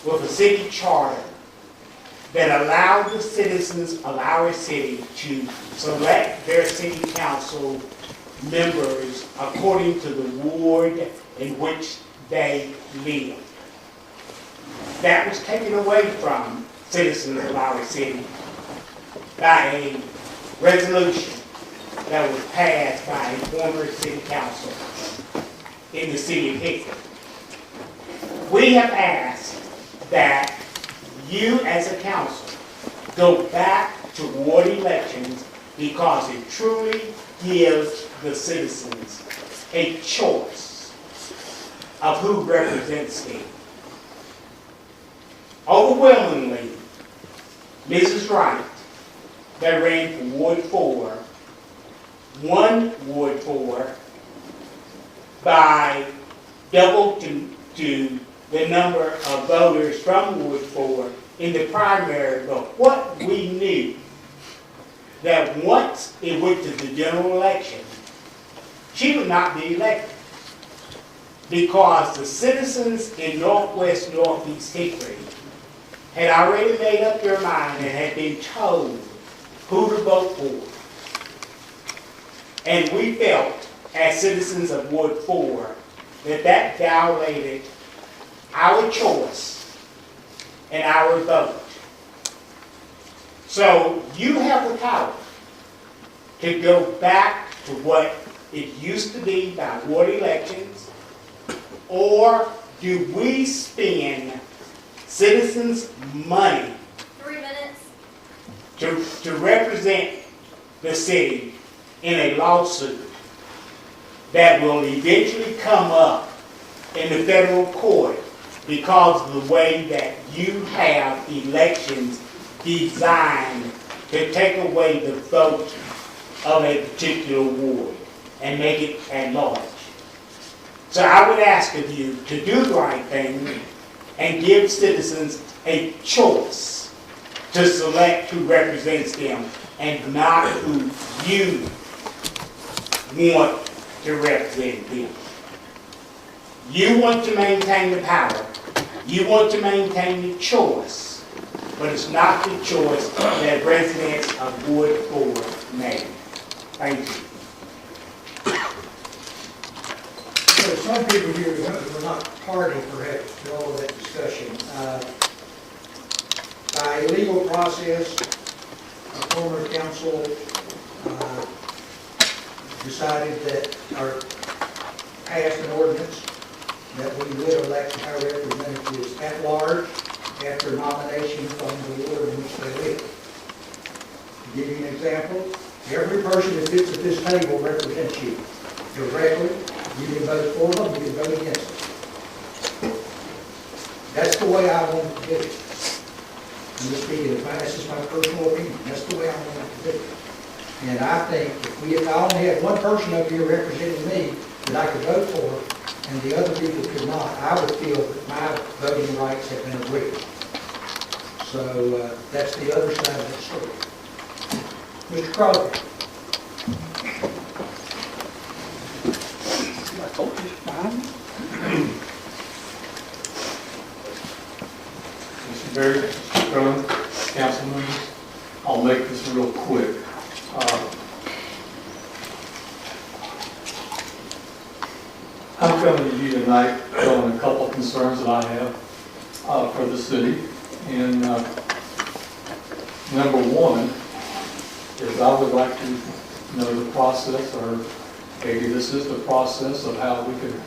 with a city charter that allowed the citizens of our city to select their city council members according to the ward in which they live. That was taken away from citizens of our city by a resolution that was passed by a former city council in the city of Hickory. We have asked that you as a council go back to ward elections because it truly gives the citizens a choice of who represents them. Overwhelmingly, Mrs. Wright, that ran for Ward 4, won Ward 4 by double to the number of voters from Ward 4 in the primary. But what we knew, that once it went to the general election, she would not be elected because the citizens in Northwest Northeast Hickory had already made up their mind and had been told who to vote for. And we felt, as citizens of Ward 4, that violated our choice and our vote. So you have the power to go back to what it used to be by ward elections, or do we spend citizens' money 3 minutes to represent the city in a lawsuit that will eventually come up in the federal court because of the way that you have elections designed to take away the vote of a particular ward and make it at large? So I would ask of you to do the right thing and give citizens a choice to select who represents them and not who you want to represent them. You want to maintain the power. You want to maintain the choice, but it's not the choice that residents of Ward 4 made. Thank you. So some people here were not party, perhaps, to all of that discussion. By a legal process, a former council decided that, or passed an ordinance that we would elect our representatives at large after nomination from the ward in which they live. To give you an example, every person that sits at this table represents you directly. You can vote for them, you can vote against them. That's the way I want to do it. I'm just speaking, that's just my personal opinion. That's the way I want to do it. And I think if I only had one person up here representing me that I could vote for, and the other people could not, I would feel that my voting rights have been abridged. So that's the other side of the story. Mr. Crosby. Mr. Barry, Mr. Crone, council members, I'll make this real quick. I'm coming to you tonight on a couple of concerns that I have for the city. And number one is I would like to know the process, or maybe this is the process of how we could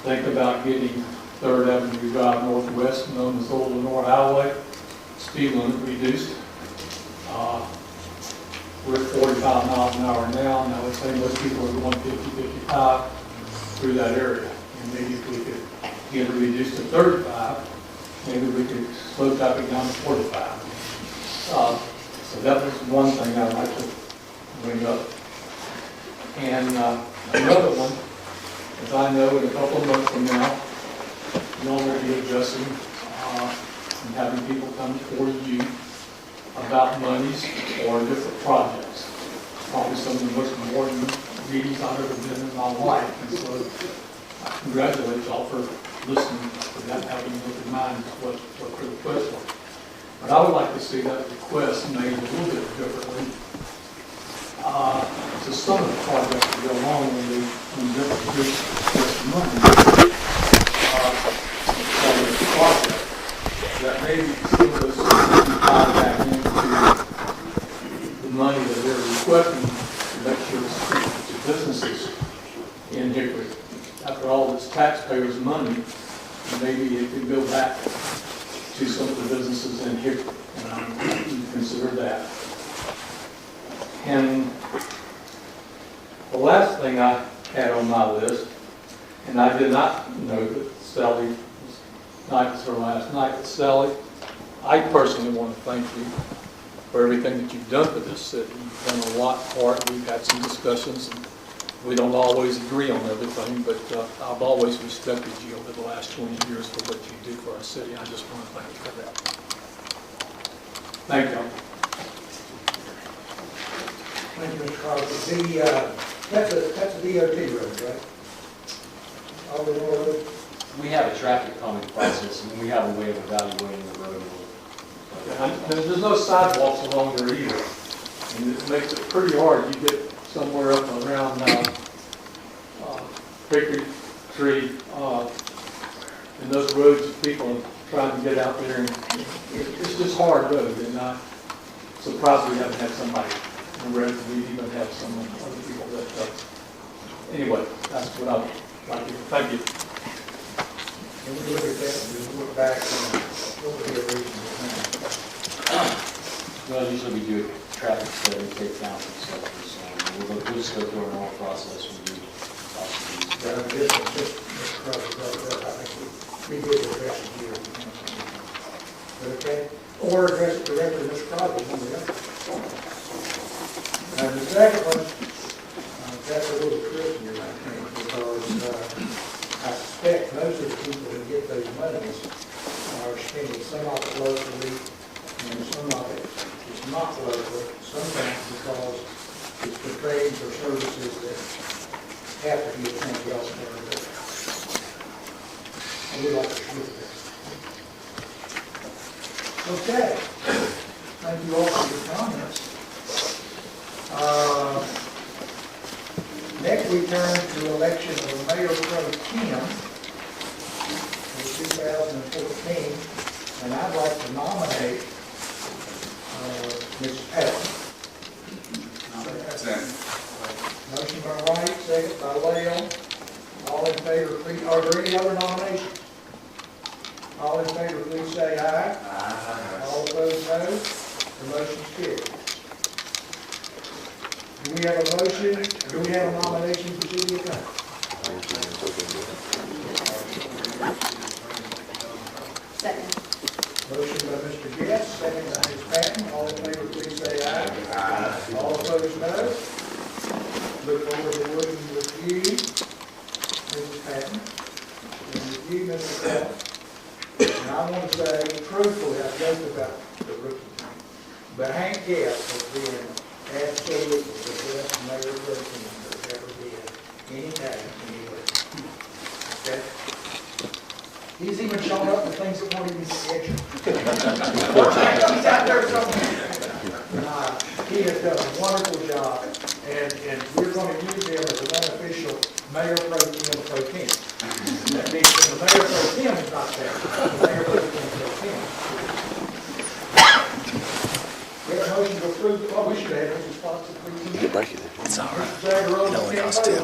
think about getting 3rd Avenue Drive Northwest, known as Old Lenore Highway, speed limit reduced. We're at 45 miles an hour now, and I would say most people are going 50, 55 through that area. And maybe if we could get it reduced to 35, maybe we could slow traffic down to 45. So that was one thing I'd like to bring up. And another one is I know in a couple of months from now, you'll be addressing and having people come before you about monies or different projects. Probably some of the most important meetings I've ever been in my life. And so I congratulate y'all for listening to without having to look at mine, what the request was. But I would like to see that request made a little bit differently. So some of the projects that go along when they request money, for the project, that maybe some of those should be tied back into the money that they're requesting to make sure it's businesses in Hickory. After all, it's taxpayers' money, maybe it could go back to some of the businesses in Hickory, and I would consider that. And the last thing I had on my list, and I did not know that Sally, night was her last night, but Sally, I personally want to thank you for everything that you've done for this city. You've done a lot for it. We've had some discussions, and we don't always agree on everything, but I've always respected you over the last 20 years for what you do for our city. I just want to thank you for that. Thank you. Thank you, Mr. Crosby. That's a DOT road, right? All the road? We have a traffic calming process, and we have a way of evaluating the road. And there's no sidewalks along there either, and it makes it pretty hard. You get somewhere up around Hickory Tree, and those roads, people are trying to get out there, and it's just hard road, and I'm surprised we haven't had somebody, and we even have some other people that, anyway, that's what I would like to, thank you. And we look at that and just look back and what would be a reasonable thing. Well, usually we do a traffic study, take down some sectors, and we'll just go through our normal process when we possibly. But I'm just, Mr. Crosby brought it up, I think we did address it here. Okay? Or address it directly to Mr. Crosby, one or the other. And the second one, that's a little trickier, I think, because I suspect most of the people who get those monies are spending some of it locally and some of it is not local, sometimes because it's for trades or services that have to be attended elsewhere. I would like to look at that. Okay. Thank you all for your comments. Next, we turn to election of Mayor Pro Tem for 2014, and I'd like to nominate Ms. Patton. Motion by Wright, second by Lael. All in favor, please, are there any other nominations? All in favor, please say aye. Aye. All opposed, no. The motion's carried. Do we have a motion, do we have a nomination for city attorney? Second. Motion by Mr. Guest, second by Ms. Patton. All in favor, please say aye. Aye. All opposed, no. Look forward to working with you, Mrs. Patton, and with you, Mr. Bell. And I want to say, truthfully, I joked about the rookie thing, but Hank Guest has been absolutely the best mayor pro tem there's ever been any time, anywhere. Okay? He's even shown up for things that weren't even scheduled. He's out there somewhere. He has done a wonderful job, and we're going to use him as an unofficial mayor pro tem. That means when the mayor pro tem is not there, the mayor pro tem. We have a motion to approve, oh, we should have his responsibility. It's all right. It only costs $10.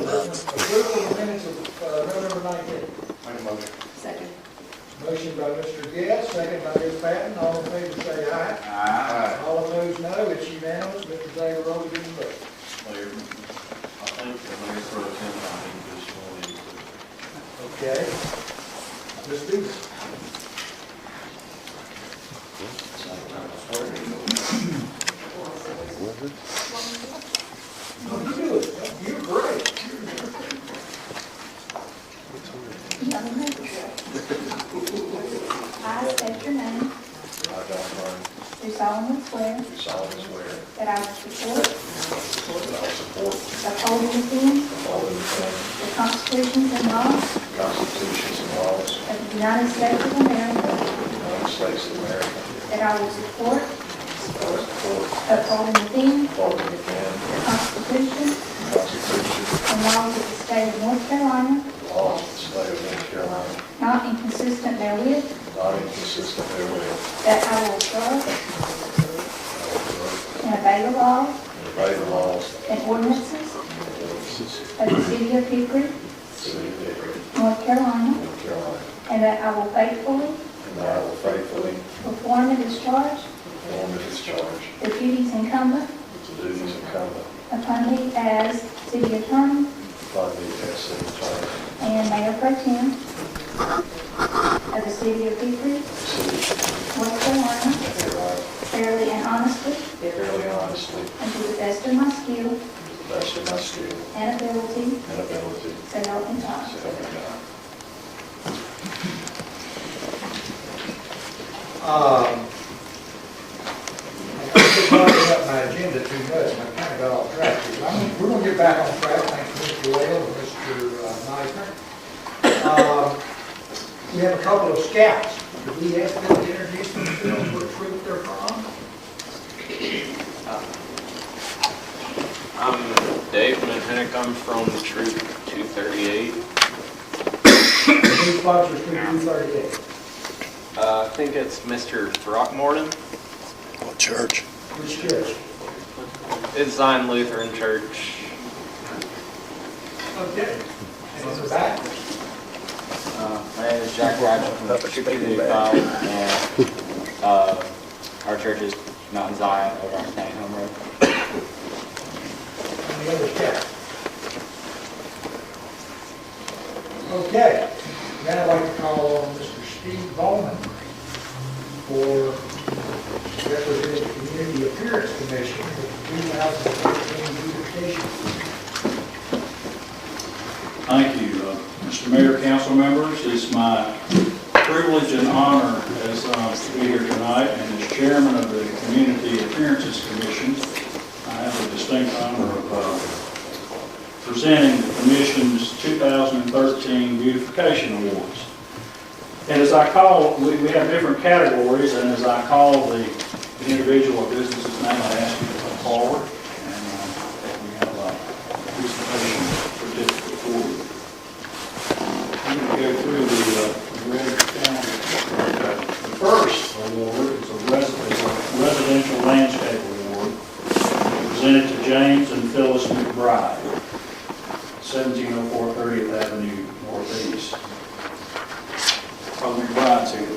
Approval of minutes of November 19th. Make a motion. Second. Motion by Mr. Guest, second by Ms. Patton. All in favor say aye. Aye. All opposed, no. It's unanimous. Mr. Zagoroli, you can vote. Mayor, I think the mayor pro tem, I think this one is. Okay. Let's do this. Oh, you do it. You're great. I state your name, I, John Burns, do solemnly swear do solemnly swear that I will support, that I will support, uphold, and defend uphold, and defend the constitutions and laws the constitutions and laws of the United States of America, United States of America, that I will support, I will support, uphold, and defend uphold, and defend the Constitution the Constitution and laws of the state of North Carolina, and laws of the state of North Carolina, not inconsistent therewith, not inconsistent therewith, that I will observe I will observe and obey the laws and obey the laws and ordinances and ordinances of the city of Hickory, of the city of Hickory, North Carolina, North Carolina, and that I will faithfully and that I will faithfully perform and discharge perform and discharge the duties incumbent the duties incumbent upon me as city attorney upon me as city attorney and mayor pro tem of the city of Hickory, of the city of North Carolina, North Carolina, fairly and honestly, fairly and honestly, and to the best of my skill to the best of my skill and ability, and ability, so help me God. so help me God. I think I'm running up my agenda too much, and I kind of got off track here. We're going to get back on track, thanks to Mr. Whale and Mr. Meisner. We have a couple of scouts. Could we ask them to introduce themselves, what troop they're from? I'm Dave Manhennick. I'm from Troop 238. Who sponsors Troop 238? I think it's Mr. Throckmorton. What church? Which church? It's Zion Lutheran Church. Okay. And in the back? My name is Jack Rogers from Troop 285, and our church is Mountain Zion over on County Home Road. And the other scout? Okay. Now I'd like to call on Mr. Steve Bowman for representing the Community Appearance Commission with the 2013 beautification. Thank you, Mr. Mayor, council members. It's my privilege and honor to be here tonight, and as chairman of the Community Appearances Commission, I have the distinct honor of presenting the Commission's 2013 Beautification Awards. And as I call, we have different categories, and as I call the individual or business's name, I ask you to come forward, and we have a presentation certificate for you. I'm going to go through the red calendar. The first award is a Residential Landscape Award presented to James and Phyllis McBride, 1704 30th Avenue Northeast. Brother McBride's here.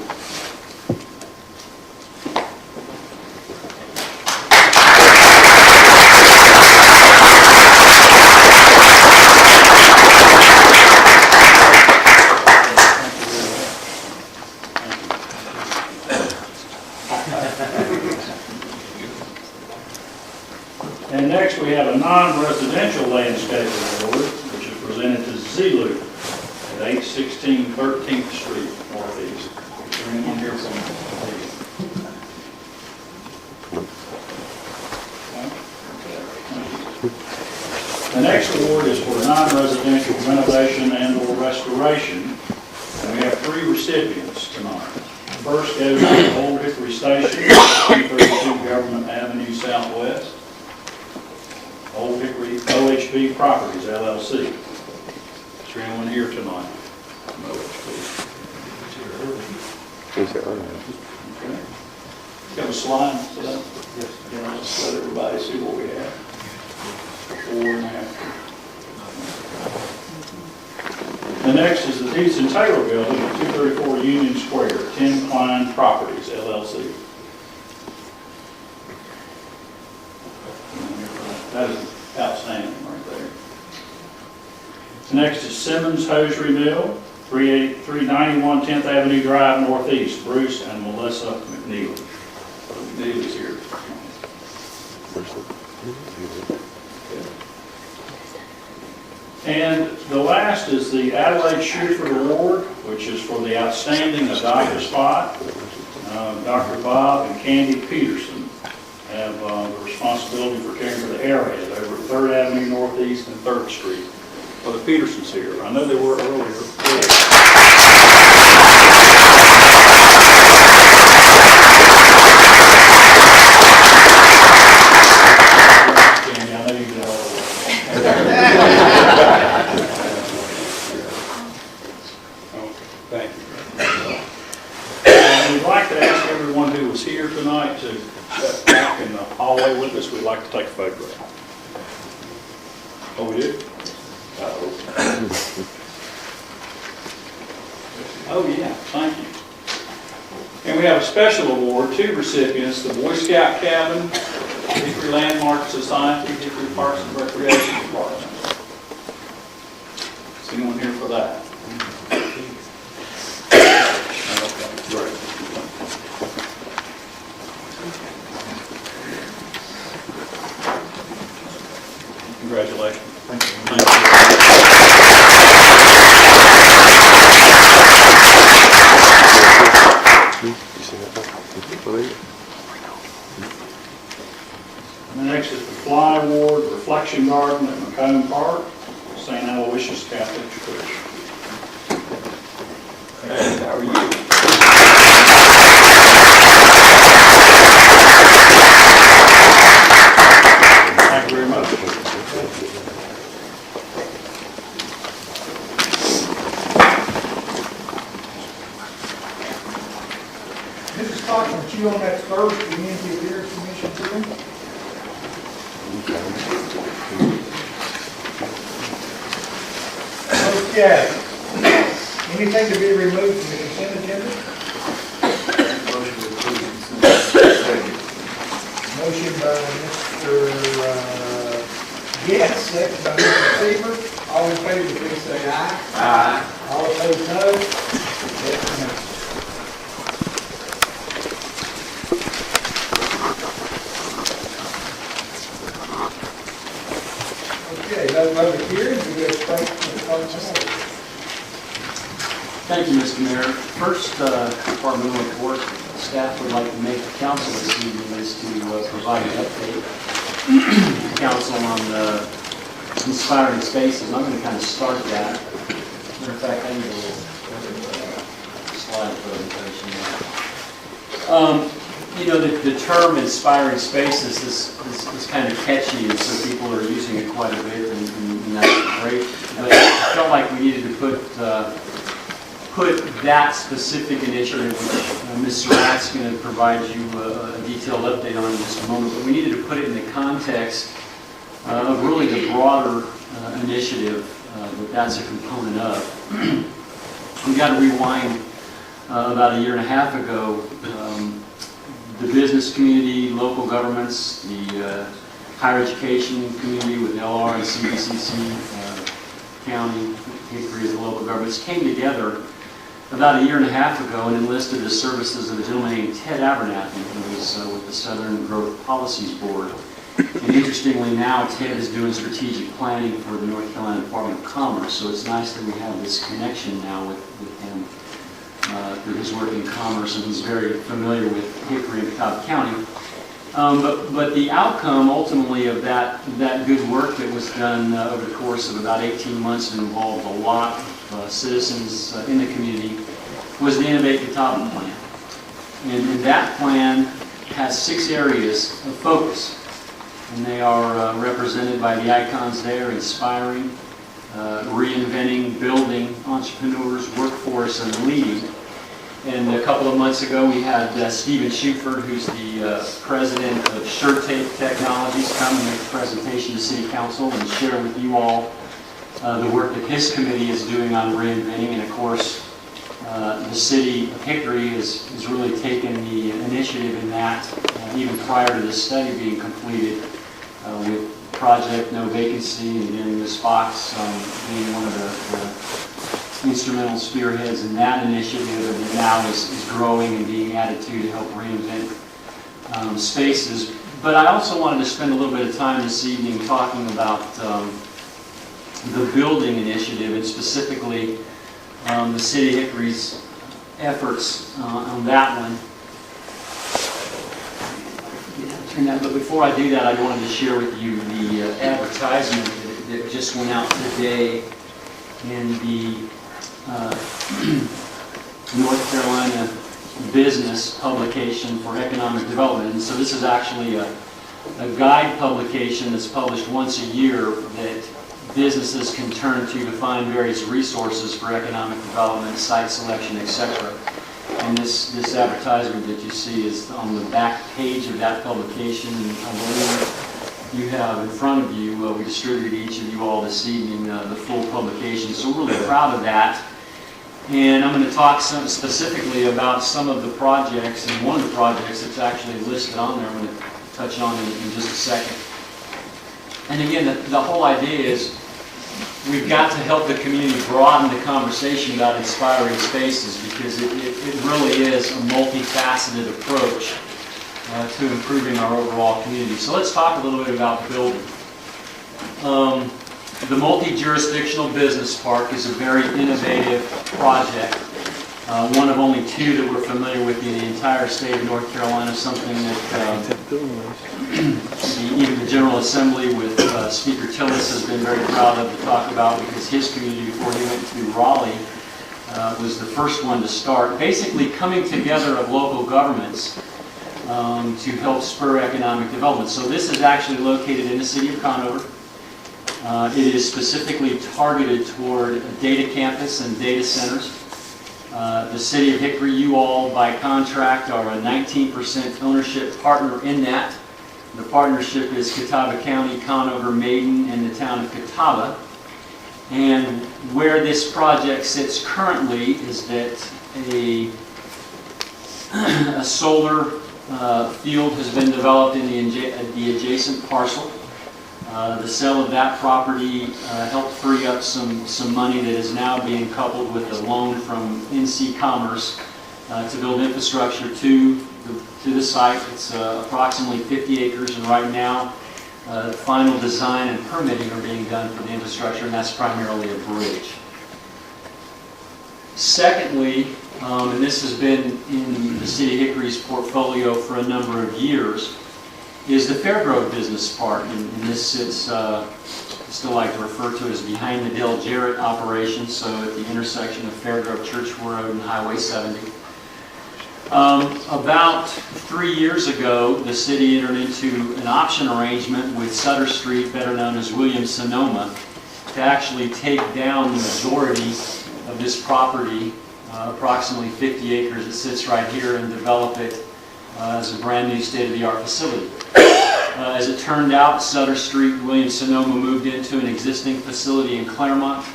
And next we have a non-residential landscape award, which is presented to Zelu at 816 13th Street Northeast. Is there anyone here from the next award is for non-residential renovation and/or restoration, and we have 3 recipients tonight. The first goes to Old Hickory Station, 232 Government Avenue Southwest. Old Hickory OHB Properties, LLC. Is there anyone here tonight from OHB? Okay. Got a slide set up? Yes. Yeah, just let everybody see what we have. Before and after. The next is the Deeds and Taylor Building at 234 Union Square, 10 Klein Properties, LLC. That is outstanding right there. Next is Simmons Hosiery Mill, 391 10th Avenue Drive Northeast, Bruce and Melissa McNeely. McNeely's here. And the last is the Adelaide Shuford Award, which is for the outstanding adopter spot. Dr. Bob and Candy Peterson have the responsibility for caring for the airhead over at 3rd Avenue Northeast and 3rd Street. Well, the Petersons here. I know they were earlier. Thank you. We'd like to ask everyone who was here tonight to step back in the hallway with us. We'd like to take a photograph. Oh, we do? Oh, yeah, thank you. And we have a special award, 2 recipients, the Boy Scout Cabin, Hickory Landmark Society, Hickory Parks and Recreation Department. Is anyone here for that? Okay, great. Congratulations. Thank you. The next is the Fly Award Reflection Garden at Macomb Park, St. Aloysius Catholic Church. Hey, how are you? Thank you very much. Mrs. Stockton, are you on that first Community Affairs Commission too? Okay. Anything to be removed from the consent agenda? Motion by Mr. Yes, second by Mr. Seaver. All in favor, please say aye. Aye. All opposed, no. Yes, no. Okay, no public hearings, we go straight to the public hearing. Thank you, Mr. Mayor. First, departmental report staff would like to make the council this evening is to provide an update to council on the inspiring spaces. I'm going to kind of start that. Matter of fact, I need a little slide presentation. You know, the term inspiring spaces is kind of catchy, and so people are using it quite a bit, and that's great. But I felt like we needed to put that specific initiative, which Ms. Surratt's going to provide you a detailed update on in just a moment, but we needed to put it in the context of really the broader initiative that's a component of. We've got to rewind about a year and a half ago. The business community, local governments, the higher education community with LR and CBCC, county, Hickory as the local governments, came together about a year and a half ago and enlisted the services of a gentleman named Ted Abernathy, who was with the Southern Growth Policies Board. And interestingly now, Ted is doing strategic planning for the North Carolina Department of Commerce, so it's nice that we have this connection now with him through his work in commerce, and he's very familiar with Hickory and Cobb County. But the outcome ultimately of that good work that was done over the course of about 18 months and involved a lot of citizens in the community was the Innovate Catawba plan. And that plan has 6 areas of focus, and they are represented by the icons there: inspiring, reinventing, building, entrepreneurs, workforce, and leading. And a couple of months ago, we had Stephen Shuford, who's the president of SureTape Technologies, come and make a presentation to City Council and share with you all the work that his committee is doing on reinventing. And of course, the city of Hickory has really taken the initiative in that, even prior to this study being completed, with Project No Vacancy, and then Ms. Fox being one of the instrumental spearheads in that initiative that now is growing and being added to help reinvent spaces. But I also wanted to spend a little bit of time this evening talking about the building initiative, and specifically the City of Hickory's efforts on that one. But before I do that, I wanted to share with you the advertisement that just went out today in the North Carolina Business publication for economic development. And so this is actually a guide publication that's published once a year that businesses can turn to find various resources for economic development, site selection, etc. And this advertisement that you see is on the back page of that publication, and I believe you have in front of you, we distributed each of you all this evening the full publication, so we're really proud of that. And I'm going to talk specifically about some of the projects, and one of the projects that's actually listed on there I'm going to touch on in just a second. And again, the whole idea is we've got to help the community broaden the conversation about inspiring spaces, because it really is a multifaceted approach to improving our overall community. So let's talk a little bit about building. The multi-jurisdictional business park is a very innovative project. One of only two that we're familiar with in the entire state of North Carolina, something that even the General Assembly with Speaker Tillis has been very proud of to talk about, because his community, before he went to Raleigh, was the first one to start, basically coming together of local governments to help spur economic development. So this is actually located in the city of Conover. It is specifically targeted toward a data campus and data centers. The city of Hickory, you all by contract are a 19% ownership partner in that. The partnership is Catawba County, Conover, Maiden, and the town of Catawba. And where this project sits currently is that a solar field has been developed in the adjacent parcel. The sale of that property helped free up some money that is now being coupled with a loan from NC Commerce to build infrastructure to the site. It's approximately 50 acres, and right now final design and permitting are being done for the infrastructure, and that's primarily a bridge. Secondly, and this has been in the City of Hickory's portfolio for a number of years, is the Fairgrove Business Park. And this sits, I still like to refer to it as behind the Dale Jarrett operation, so at the intersection of Fairgrove Church Road and Highway 70. About 3 years ago, the city entered into an option arrangement with Sutter Street, better known as Williams-Sonoma, to actually take down the majority of this property, approximately 50 acres that sits right here, and develop it as a brand new state-of-the-art facility. As it turned out, Sutter Street and Williams-Sonoma moved into an existing facility in Claremont.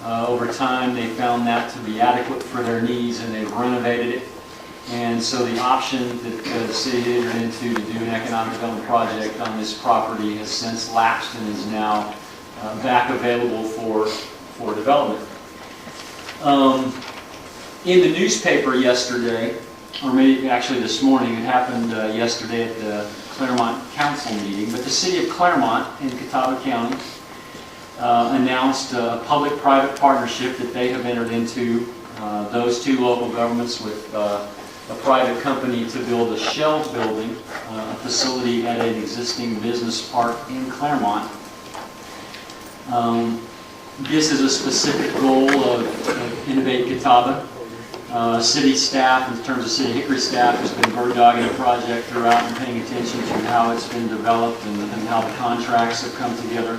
Over time, they found that to be adequate for their needs, and they've renovated it. And so the option that the city entered into to do an economic development project on this property has since lapsed and is now back available for development. In the newspaper yesterday, or maybe actually this morning, it happened yesterday at the Claremont Council meeting, but the city of Claremont in Catawba County announced a public-private partnership that they have entered into, those two local governments with a private company, to build a shell building, a facility at an existing business park in Claremont. This is a specific goal of Innovate Catawba. City staff, in terms of City of Hickory staff, has been bird dogging the project throughout and paying attention to how it's been developed and how the contracts have come together.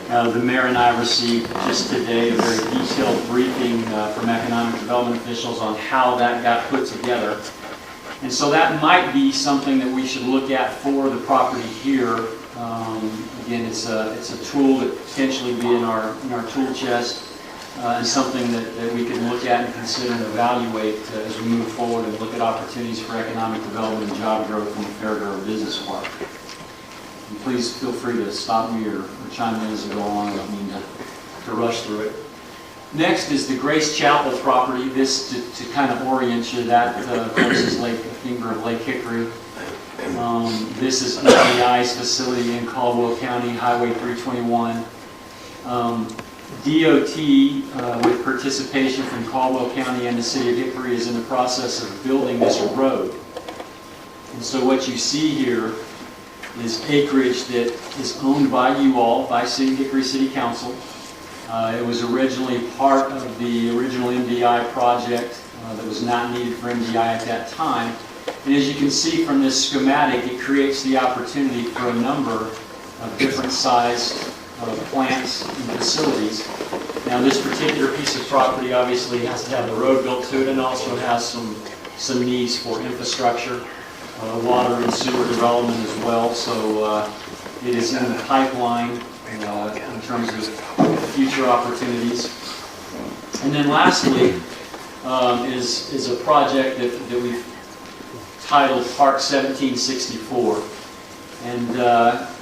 The mayor and I received just today a very detailed briefing from economic development officials on how that got put together. And so that might be something that we should look at for the property here. Again, it's a tool that potentially be in our tool chest. And something that we can look at and consider and evaluate as we move forward and look at opportunities for economic development and job growth in the Fairgrove Business Park. And please feel free to stop me or chime in as we go along. I don't mean to rush through it. Next is the Grace Chapel property. This, to kind of orient you, that of course is a finger of Lake Hickory. This is EPI's facility in Caldwell County, Highway 321. DOT, with participation from Caldwell County and the City of Hickory, is in the process of building this road. And so what you see here is acreage that is owned by you all, by City of Hickory City Council. It was originally part of the original MDI project that was not needed for MDI at that time. And as you can see from this schematic, it creates the opportunity for a number of different sized plants and facilities. Now, this particular piece of property obviously has to have the road built to it and also has some needs for infrastructure, water and sewer development as well. So it is in the pipeline in terms of future opportunities. And then lastly is a project that we've titled Park 1764. And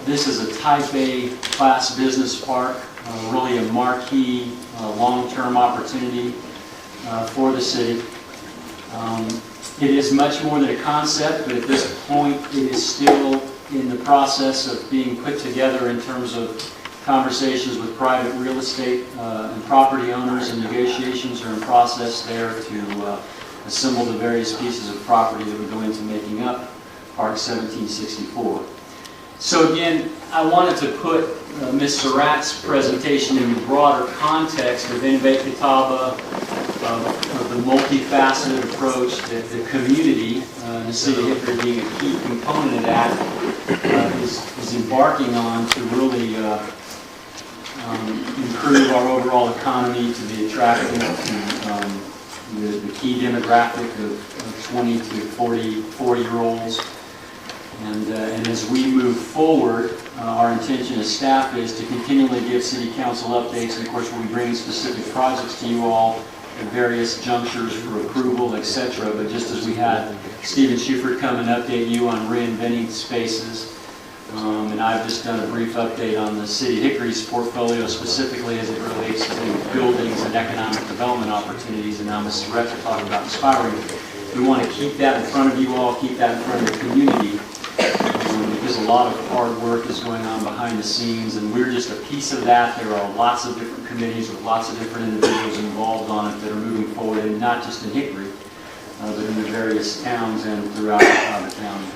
this is a Type A class business park, really a marquee long-term opportunity for the city. It is much more than a concept, but at this point it is still in the process of being put together in terms of conversations with private real estate and property owners, and negotiations are in process there to assemble the various pieces of property that would go into making up Park 1764. So again, I wanted to put Ms. Surratt's presentation in the broader context of Innovate Catawba, of the multifaceted approach that the community, the city of Hickory being a key component of that, is embarking on to really improve our overall economy, to be attractive to the key demographic of 20 to 40-year-olds. And as we move forward, our intention as staff is to continually give City Council updates, and of course we'll be bringing specific projects to you all at various junctures for approval, etc. But just as we had Stephen Schufert come and update you on reinventing spaces, and I've just done a brief update on the City of Hickory's portfolio specifically as it relates to buildings and economic development opportunities, and now Ms. Surratt will talk about inspiring. We want to keep that in front of you all, keep that in front of the community, because a lot of hard work is going on behind the scenes, and we're just a piece of that. There are lots of different committees with lots of different individuals involved on it that are moving forward, and not just in Hickory, but in the various towns and throughout the county.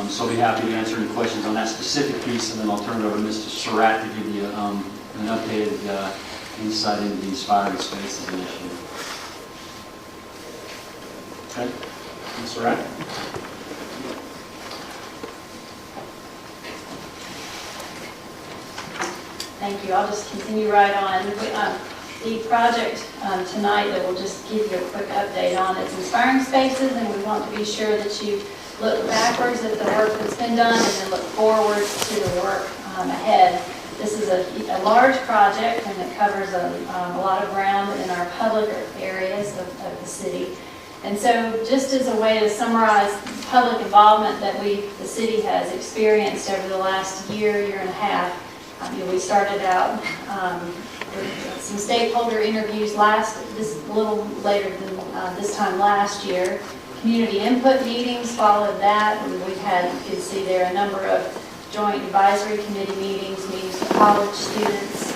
So I'll be happy to answer any questions on that specific piece, and then I'll turn it over to Mr. Surratt to give you an updated insight into the Inspiring Spaces initiative. Okay, Ms. Surratt? Thank you. I'll just continue right on. The project tonight that we'll just give you a quick update on is Inspiring Spaces, and we want to be sure that you look backwards at the work that's been done and then look forwards to the work ahead. This is a large project, and it covers a lot of ground in our public areas of the city. And so just as a way to summarize public involvement that the city has experienced over the last year and a half, we started out with some stakeholder interviews this a little later than this time last year. Community input meetings followed that. We've had, you can see there, a number of joint advisory committee meetings with college students.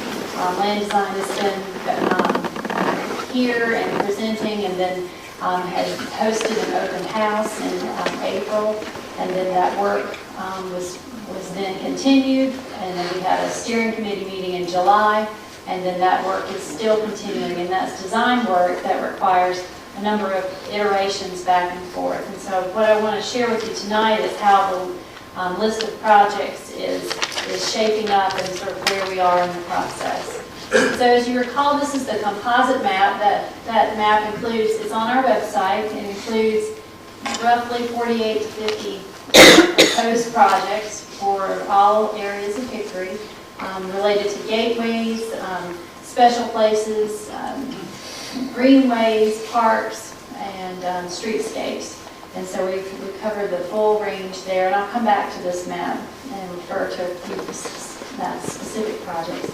Land design has been here and presenting, and then had hosted an open house in April, and then that work was then continued, and then we had a steering committee meeting in July, and then that work is still continuing, and that's design work that requires a number of iterations back and forth. And so what I want to share with you tonight is how the list of projects is shaping up and sort of where we are in the process. So as you recall, this is the composite map. That map includes, it's on our website, it includes roughly 48 to 50 proposed projects for all areas of Hickory, related to gateways, special places, greenways, parks, and streetscapes. And so we've covered the full range there, and I'll come back to this map and refer to a few that specific projects.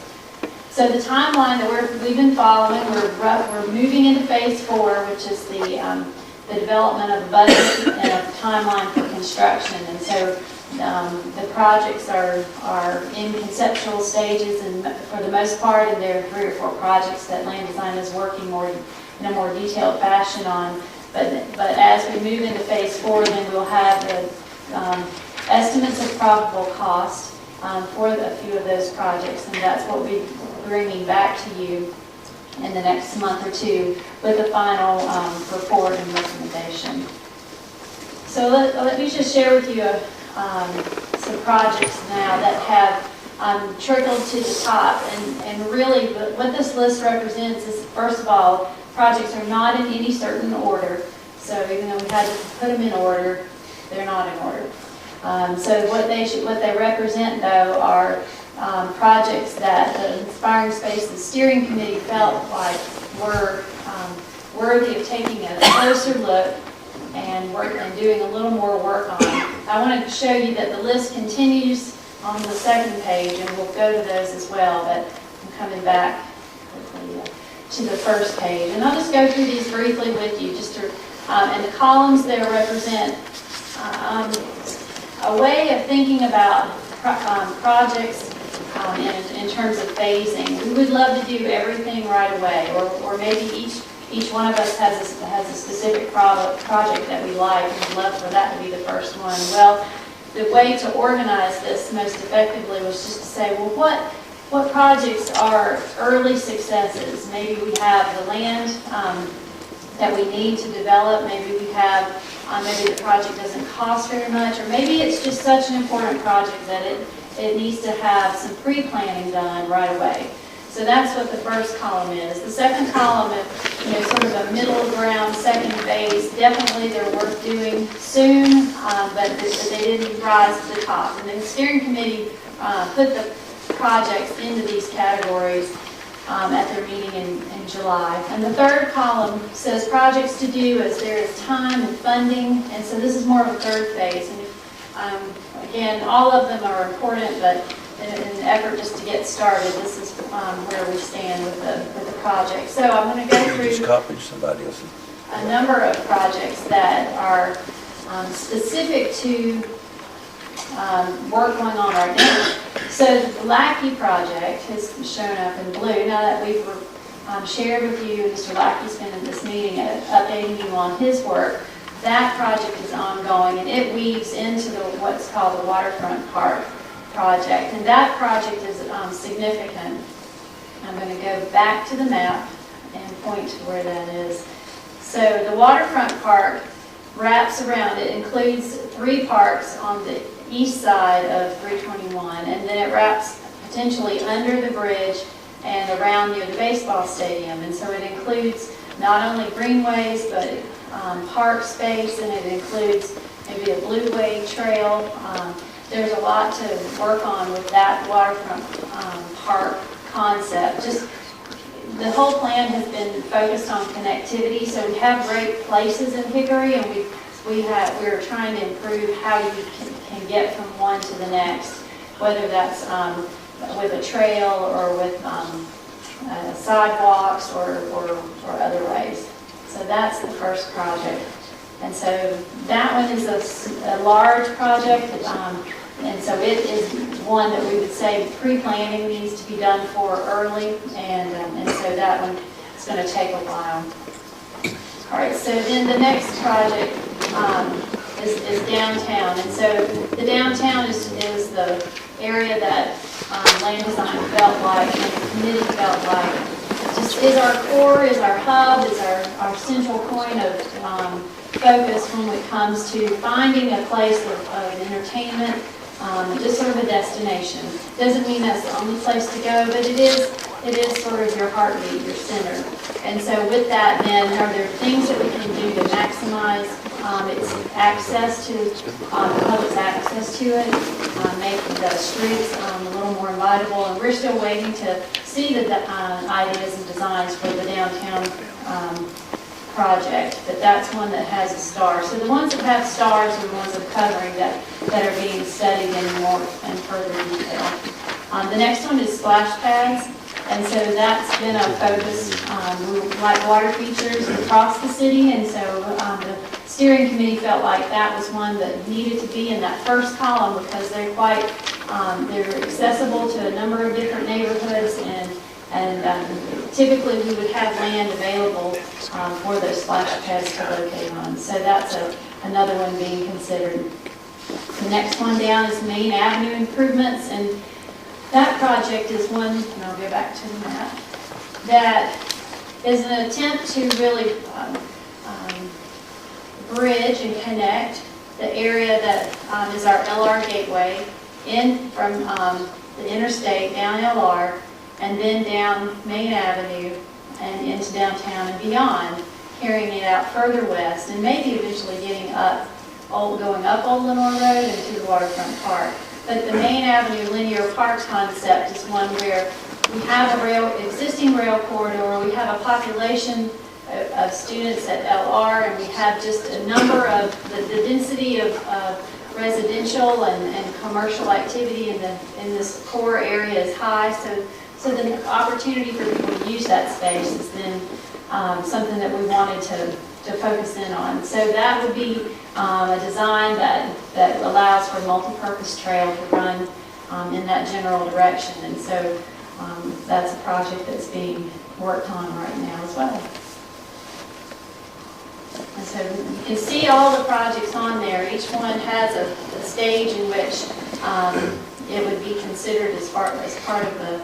So the timeline that we've been following, we're moving into phase 4, which is the development of a budget and a timeline for construction. And so the projects are in conceptual stages, and for the most part, and there are 3 or 4 projects that land design is working in a more detailed fashion on. But as we move into phase 4, then we'll have the estimates of probable cost for a few of those projects, and that's what we'll be bringing back to you in the next month or 2 with the final report and recommendation. So let me just share with you some projects now that have trickled to the top. And really, what this list represents is, first of all, projects are not in any certain order. So even though we had to put them in order, they're not in order. So what they represent, though, are projects that the Inspiring Spaces Steering Committee felt like were worthy of taking a closer look and doing a little more work on. I want to show you that the list continues on the second page, and we'll go to those as well, but I'm coming back quickly to the first page. And I'll just go through these briefly with you, and the columns there represent a way of thinking about projects in terms of phasing. We would love to do everything right away, or maybe each one of us has a specific project that we like, and we'd love for that to be the first one. Well, the way to organize this most effectively was just to say, well, what projects are early successes? Maybe we have the land that we need to develop. Maybe we have, maybe the project doesn't cost very much, or maybe it's just such an important project that it needs to have some pre-planning done right away. So that's what the first column is. The second column is, sort of a middle ground, second phase. Definitely they're worth doing soon, but they didn't rise to the top. And the steering committee put the projects into these categories at their meeting in July. And the third column says projects to do as there is time and funding. And so this is more of a third phase. And again, all of them are important, but in an effort just to get started, this is where we stand with the project. So I'm going to go through a number of projects that are specific to work going on right now. So the Lackey project has shown up in blue. Now that we've shared with you, Mr. Lackey's been in this meeting updating you on his work. That project is ongoing, and it weaves into what's called the Waterfront Park project. And that project is significant. I'm going to go back to the map and point to where that is. So the Waterfront Park wraps around, it includes 3 parks on the east side of 321, and then it wraps potentially under the bridge and around near the baseball stadium. And so it includes not only greenways, but park space, and it includes maybe a blueway trail. There's a lot to work on with that waterfront park concept. Just the whole plan has been focused on connectivity, so we have great places in Hickory, and we're trying to improve how you can get from one to the next, whether that's with a trail or with sidewalks or other ways. So that's the first project. And so that one is a large project, and so it is one that we would say pre-planning needs to be done for early, and so that one is going to take a while. All right, so then the next project is downtown, and so the downtown is the area that land design felt like, and the committee felt like just is our core, is our hub, is our central point of focus when it comes to finding a place of entertainment, just sort of a destination. Doesn't mean that's the only place to go, but it is sort of your heartbeat, your center. And so with that, then, are there things that we can do to maximize its access to, the public's access to it, make the streets a little more invitable? And we're still waiting to see the ideas and designs for the downtown project, but that's one that has a star. So the ones that have stars are the ones that are covering that are being studied in more and further detail. The next one is splash pads, and so that's been a focus. We like water features across the city, and so the steering committee felt like that was one that needed to be in that first column because they're they're accessible to a number of different neighborhoods, and typically we would have land available for those splash pads to locate on. So that's another one being considered. The next one down is Main Avenue improvements, and that project is one, and I'll go back to the map, that is an attempt to really bridge and connect the area that is our LR gateway in from the interstate, down LR, and then down Main Avenue and into downtown and beyond, carrying it out further west, and maybe eventually getting up, going up Old Lenore Road and to the waterfront park. But the Main Avenue linear park concept is one where we have a existing rail corridor, we have a population of students at LR, and we have just a number of, the density of residential and commercial activity in this core area is high, so the opportunity for people to use that space is then something that we wanted to focus in on. So that would be a design that allows for a multi-purpose trail to run in that general direction, and so that's a project that's being worked on right now as well. And so you can see all the projects on there. Each one has a stage in which it would be considered as part of the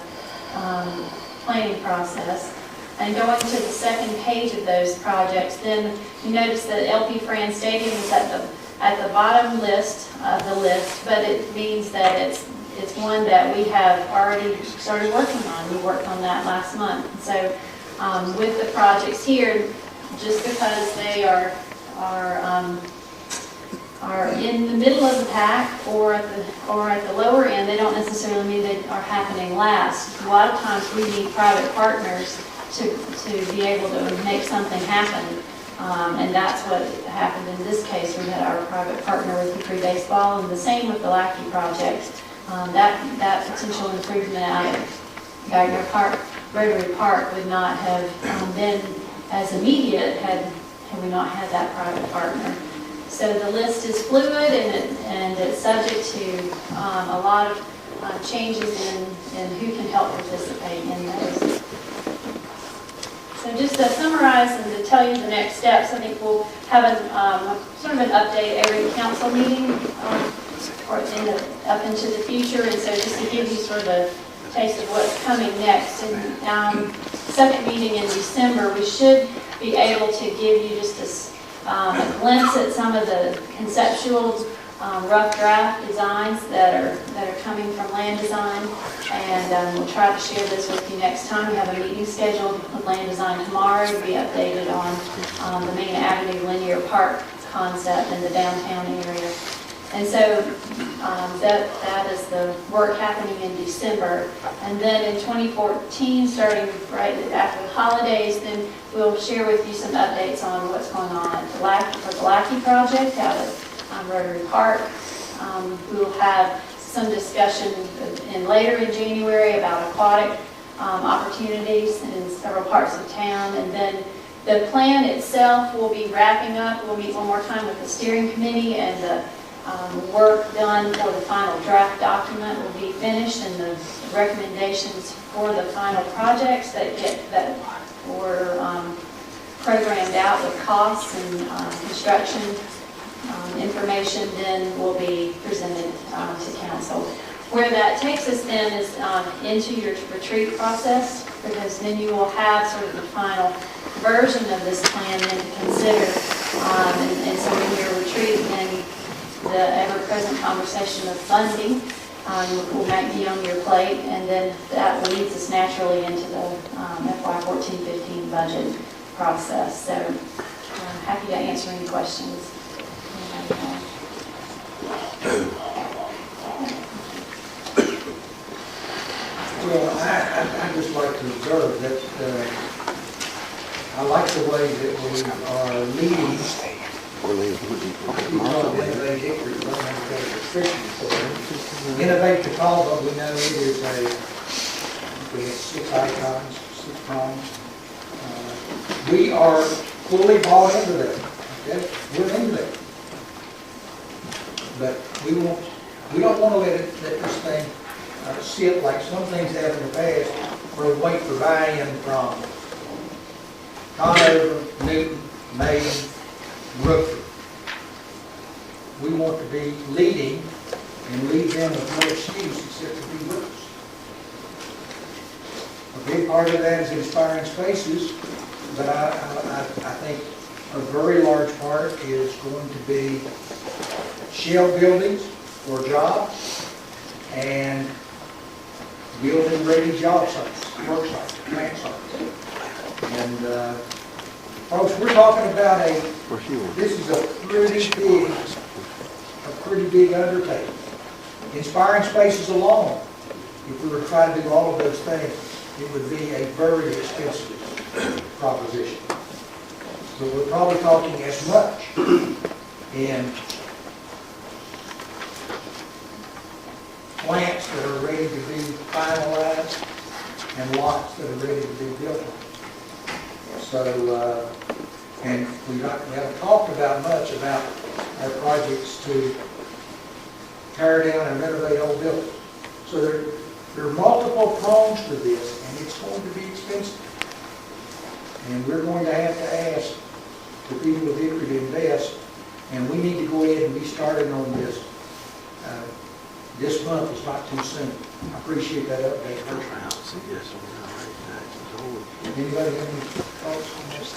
planning process. And going to the second page of those projects, then you notice that LP Fran Stadium is at the bottom list of the list, but it means that it's one that we have already started working on. We worked on that last month. So with the projects here, just because they are in the middle of the pack or at the lower end, they don't necessarily mean they are happening last. A lot of times we need private partners to be able to make something happen, and that's what happened in this case. We had our private partner with Hickory Baseball, and the same with the Lackey project. That potential improvement out at Gardner Park, Rotary Park, would not have been as immediate had we not had that private partner. So the list is fluid, and it's subject to a lot of changes in who can help participate in those. So just to summarize and to tell you the next steps, I think we'll have sort of an update every council meeting up into the future, and so just to give you sort of a taste of what's coming next. And second meeting in December, we should be able to give you just a glimpse at some of the conceptual rough draft designs that are coming from Land Design, and we'll try to share this with you next time. We have a meeting scheduled with Land Design tomorrow to be updated on the Main Avenue linear park concept in the downtown area. And so that is the work happening in December. And then in 2014, starting right after the holidays, then we'll share with you some updates on what's going on at the Lackey project out at Rotary Park. We'll have some discussion later in January about aquatic opportunities in several parts of town. And then the plan itself will be wrapping up. We'll meet one more time with the steering committee, and the work done for the final draft document will be finished, and the recommendations for the final projects that were programmed out with costs and construction information then will be presented to council. Where that takes us then is into your retreat process, because then you will have sort of the final version of this plan then to consider. And so in your retreat, then the ever-present conversation of funding will be on your plate, and then that leads us naturally into the FY 14-15 budget process. So I'm happy to answer any questions. Well, I just like to observe that I like the way that we are leading. Innovate the call, but we know it is we have 6 icons, 6 prongs. We are fully bought into that. Okay? We're into that. But we don't want to let this thing sit like some things have in the past, where we wait for buy-in from Conover, Newton, Maiden, Brookford. We want to be leading and lead them with no excuse except to be with us. A big part of that is inspiring spaces, but I think a very large part is going to be shell buildings for jobs and building-ready job sites, work sites, plant sites. And, folks, we're talking about this is a pretty big undertaking. Inspiring Spaces alone, if we were trying to do all of those things, it would be a very expensive proposition. So we're probably talking as much. And plants that are ready to be finalized and lots that are ready to be built on. So, and we haven't talked about much about our projects to tear down and renovate old buildings. So there are multiple prongs to this, and it's going to be expensive. And we're going to have to ask the people of Hickory to invest, and we need to go ahead and be starting on this. This month is not too soon. I appreciate that update. Anybody have any thoughts on this?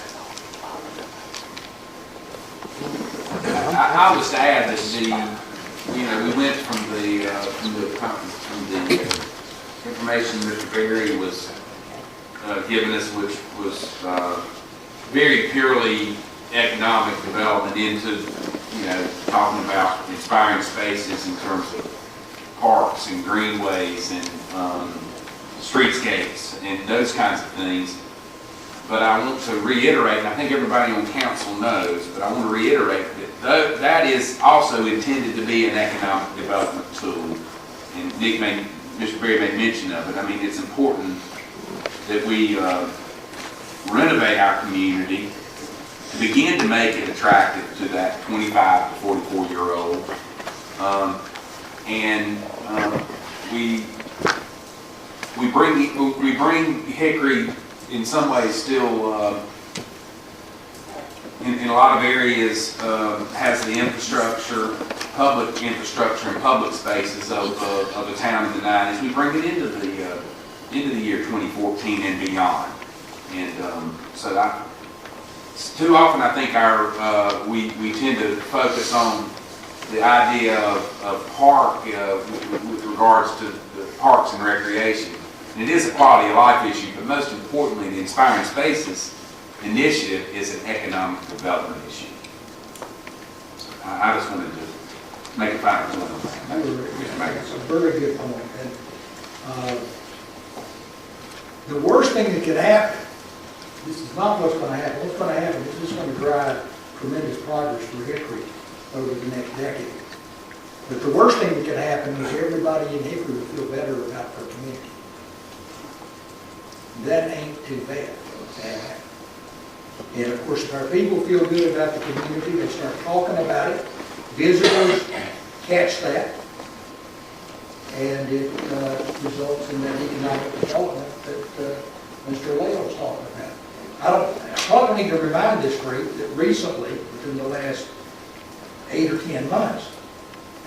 I was to add that we went from the information Mr. Berry was giving us, which was very purely economic development, into talking about inspiring spaces in terms of parks and greenways and streetscapes and those kinds of things. But I want to reiterate, and I think everybody on council knows, but I want to reiterate that that is also intended to be an economic development tool. And Mr. Berry made mention of it. I mean, it's important that we renovate our community to begin to make it attractive to that 25 to 44-year-old. We bring Hickory in some ways still in a lot of areas has the infrastructure, public infrastructure and public spaces of the town of the 90s. We bring it into the year 2014 and beyond. And so too often I think we tend to focus on the idea of park with regards to the parks and recreation. And it is a quality of life issue, but most importantly, the Inspiring Spaces initiative is an economic development issue. So I just wanted to make a final point on that. That's a very good point. And the worst thing that could happen, this is not what's going to happen. What's going to happen is this is going to drive tremendous progress for Hickory over the next decade. But the worst thing that could happen is everybody in Hickory will feel better about their community. That ain't too bad. And of course, if our people feel good about the community, they start talking about it. Visitors catch that, and it results in that economic development that Mr. Lale was talking about. I probably need to remind this group that recently, within the last 8 or 10 months,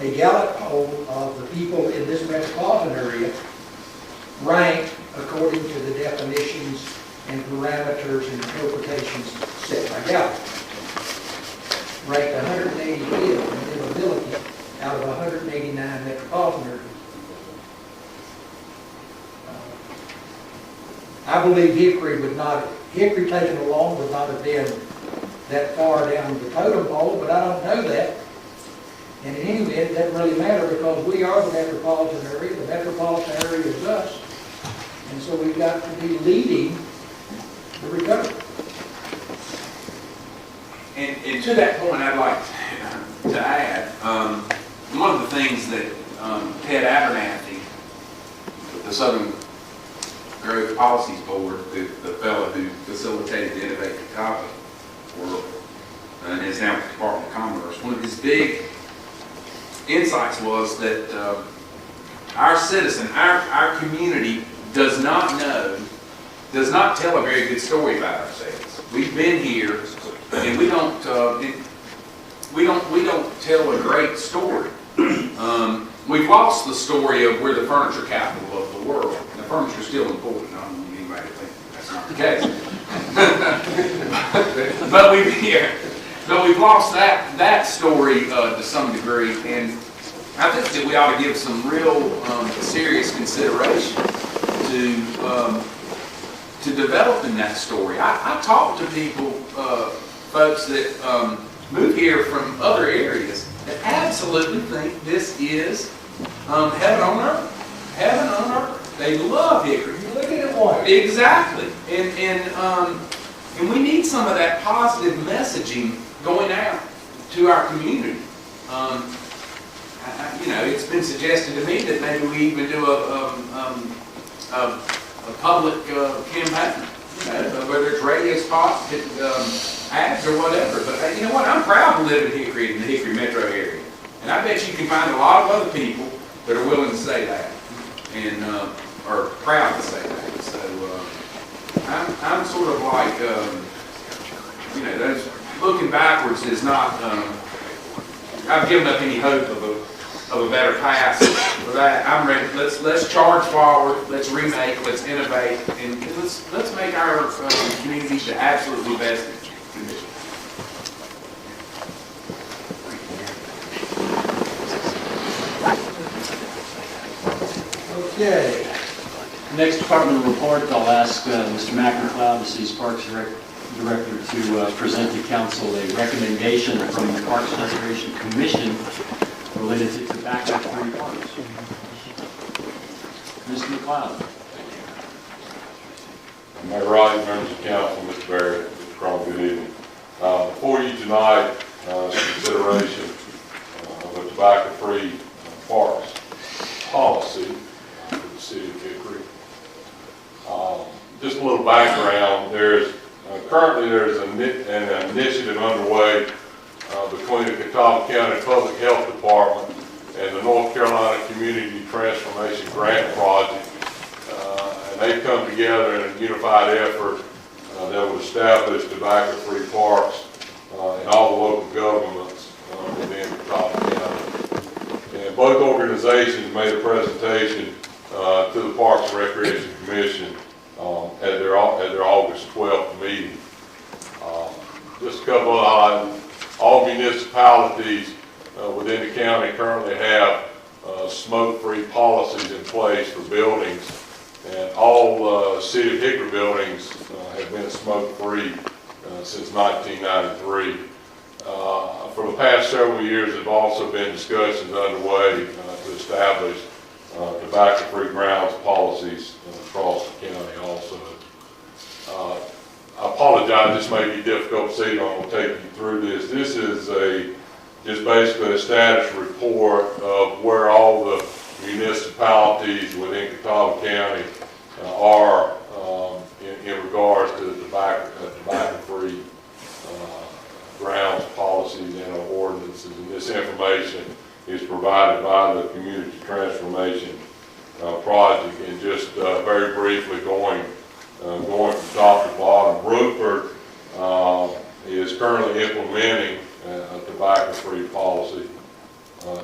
a Gallup poll of the people in this metropolitan area ranked according to the definitions and parameters and interpretations set by Gallup. Ranked 185th in livability out of 189 metropolitan areas. I believe Hickory taken along would not have been that far down the totem pole, but I don't know that. And in any event, it doesn't really matter because we are the metropolitan area. The metropolitan area is us. And so we've got to be leading the recovery. And to that point, I'd like to add, one of the things that Ted Abernathy, the Southern Growth Policies Board, the fellow who facilitated the Innovate Chicago work, and is now with the Department of Commerce, one of his big insights was that our citizen, our community does not tell a very good story about ourselves. We've been here, and we don't tell a great story. We've lost the story of we're the furniture capital of the world. The furniture is still important. I don't want anybody to think that's not the case. But we've lost that story to some degree, and I think that we ought to give some real serious consideration to developing that story. I talk to people, folks that move here from other areas that absolutely think this is heaven on earth. Heaven on earth. They love Hickory. Look at it, boy. Exactly. And we need some of that positive messaging going out to our community. You know, it's been suggested to me that maybe we even do a public campaign, you know, whether it's radio spots, ads, or whatever. But you know what? I'm proud to live in Hickory, in the Hickory metro area, and I bet you can find a lot of other people that are willing to say that and are proud to say that. So I'm sort of like, you know, those looking backwards is not. I've given up any hope of a better past for that. I'm ready. Let's charge forward. Let's remake. Let's innovate, and let's make our community the absolutely best condition. Okay. Next department report, I'll ask Mr. McIntyre, the city's Parks Director, to present to council a recommendation from the Parks Restoration Commission related to tobacco-free parks. Mr. McLeod. Mayor Wright, members of council, Mr. Barrett, Mr. Crum, good evening. Before you tonight is consideration of a tobacco-free parks policy for the city of Hickory. Just a little background. Currently there's an initiative underway between the Catawba County Public Health Department and the North Carolina Community Transformation Grant Project. And they've come together in a unified effort that would establish tobacco-free parks in all the local governments within Catawba County. And both organizations made a presentation to the Parks and Recreation Commission at their August 12th meeting. Just a couple of highlights. All municipalities within the county currently have smoke-free policies in place for buildings, and all City of Hickory buildings have been smoke-free since 1993. For the past several years, there have also been discussions underway to establish tobacco-free grounds policies across the county also. I apologize, this may be difficult to see, but I'm going to take you through this. This is just basically a status report of where all the municipalities within Catawba County are in regards to the tobacco-free grounds policies and ordinances. And this information is provided by the Community Transformation Project. And just very briefly going from top to bottom, Rupert is currently implementing a tobacco-free policy.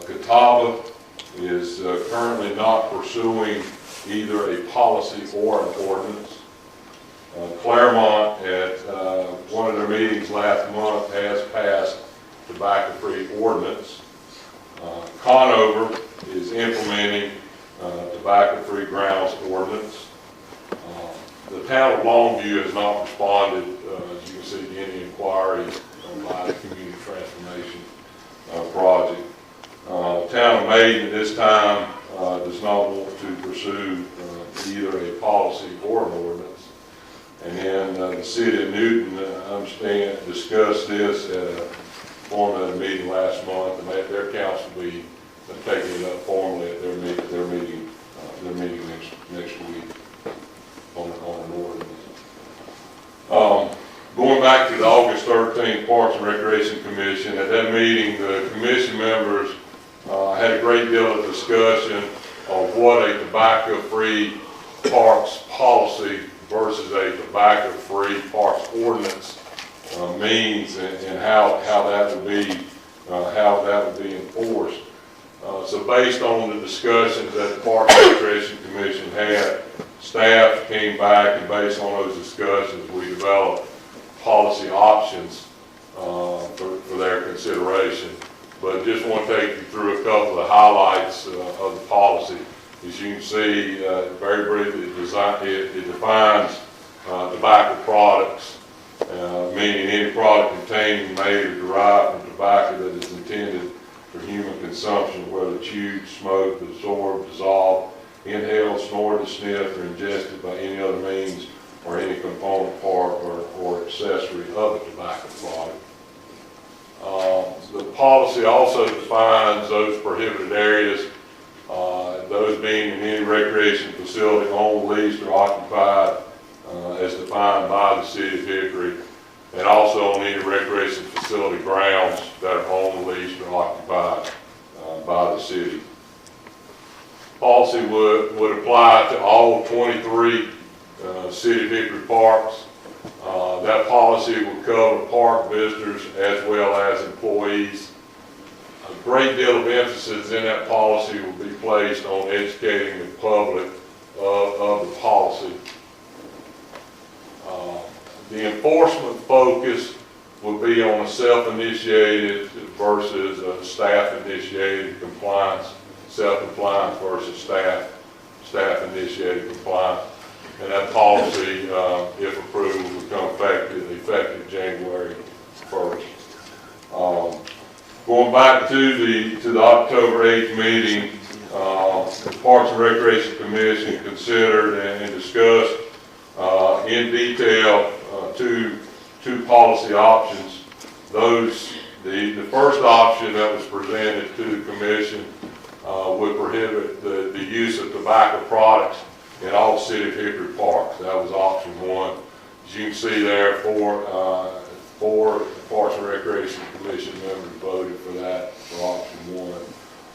Catawba is currently not pursuing either a policy or an ordinance. Claremont, at one of their meetings last month, has passed tobacco-free ordinance. Conover is implementing tobacco-free grounds ordinance. The town of Longview has not responded, as you can see, to any inquiries by the Community Transformation Project. The town of Maiden at this time does not want to pursue either a policy or an ordinance. And then the city of Newton, I understand, discussed this at a formal meeting last month, and their council will be taking it up formally at their meeting next week on an ordinance. Going back to the August 13th Parks and Recreation Commission, at that meeting, the commission members had a great deal of discussion of what a tobacco-free parks policy versus a tobacco-free parks ordinance means, and how that would be enforced. So based on the discussions that the Parks and Recreation Commission had, staff came back, and based on those discussions, we developed policy options for their consideration. but just want to take you through a couple of the highlights of the policy. As you can see, very briefly, it defines tobacco products, meaning any product containing, made, or derived from tobacco that is intended for human consumption, whether chewed, smoked, absorbed, dissolved, inhaled, snorted, sniffed, or ingested by any other means or any component part or accessory of a tobacco product. The policy also defines those prohibited areas, those being in any recreation facility owned, leased, or occupied as defined by the city of Hickory, and also on any recreation facility grounds that are owned, leased, or occupied by the city. Policy would apply to all 23 City of Hickory parks. That policy will cover park visitors as well as employees. A great deal of emphasis in that policy will be placed on educating the public of the policy. The enforcement focus will be on a self-initiated versus a staff-initiated compliance, self-compliance versus staff-initiated compliance. And that policy, if approved, will become effective January 1st. Going back to the October 8th meeting, the Parks and Recreation Commission considered and discussed in detail two policy options. The first option that was presented to the commission would prohibit the use of tobacco products in all City of Hickory parks. That was option one. As you can see there, four Parks and Recreation Commission members voted for that for option one.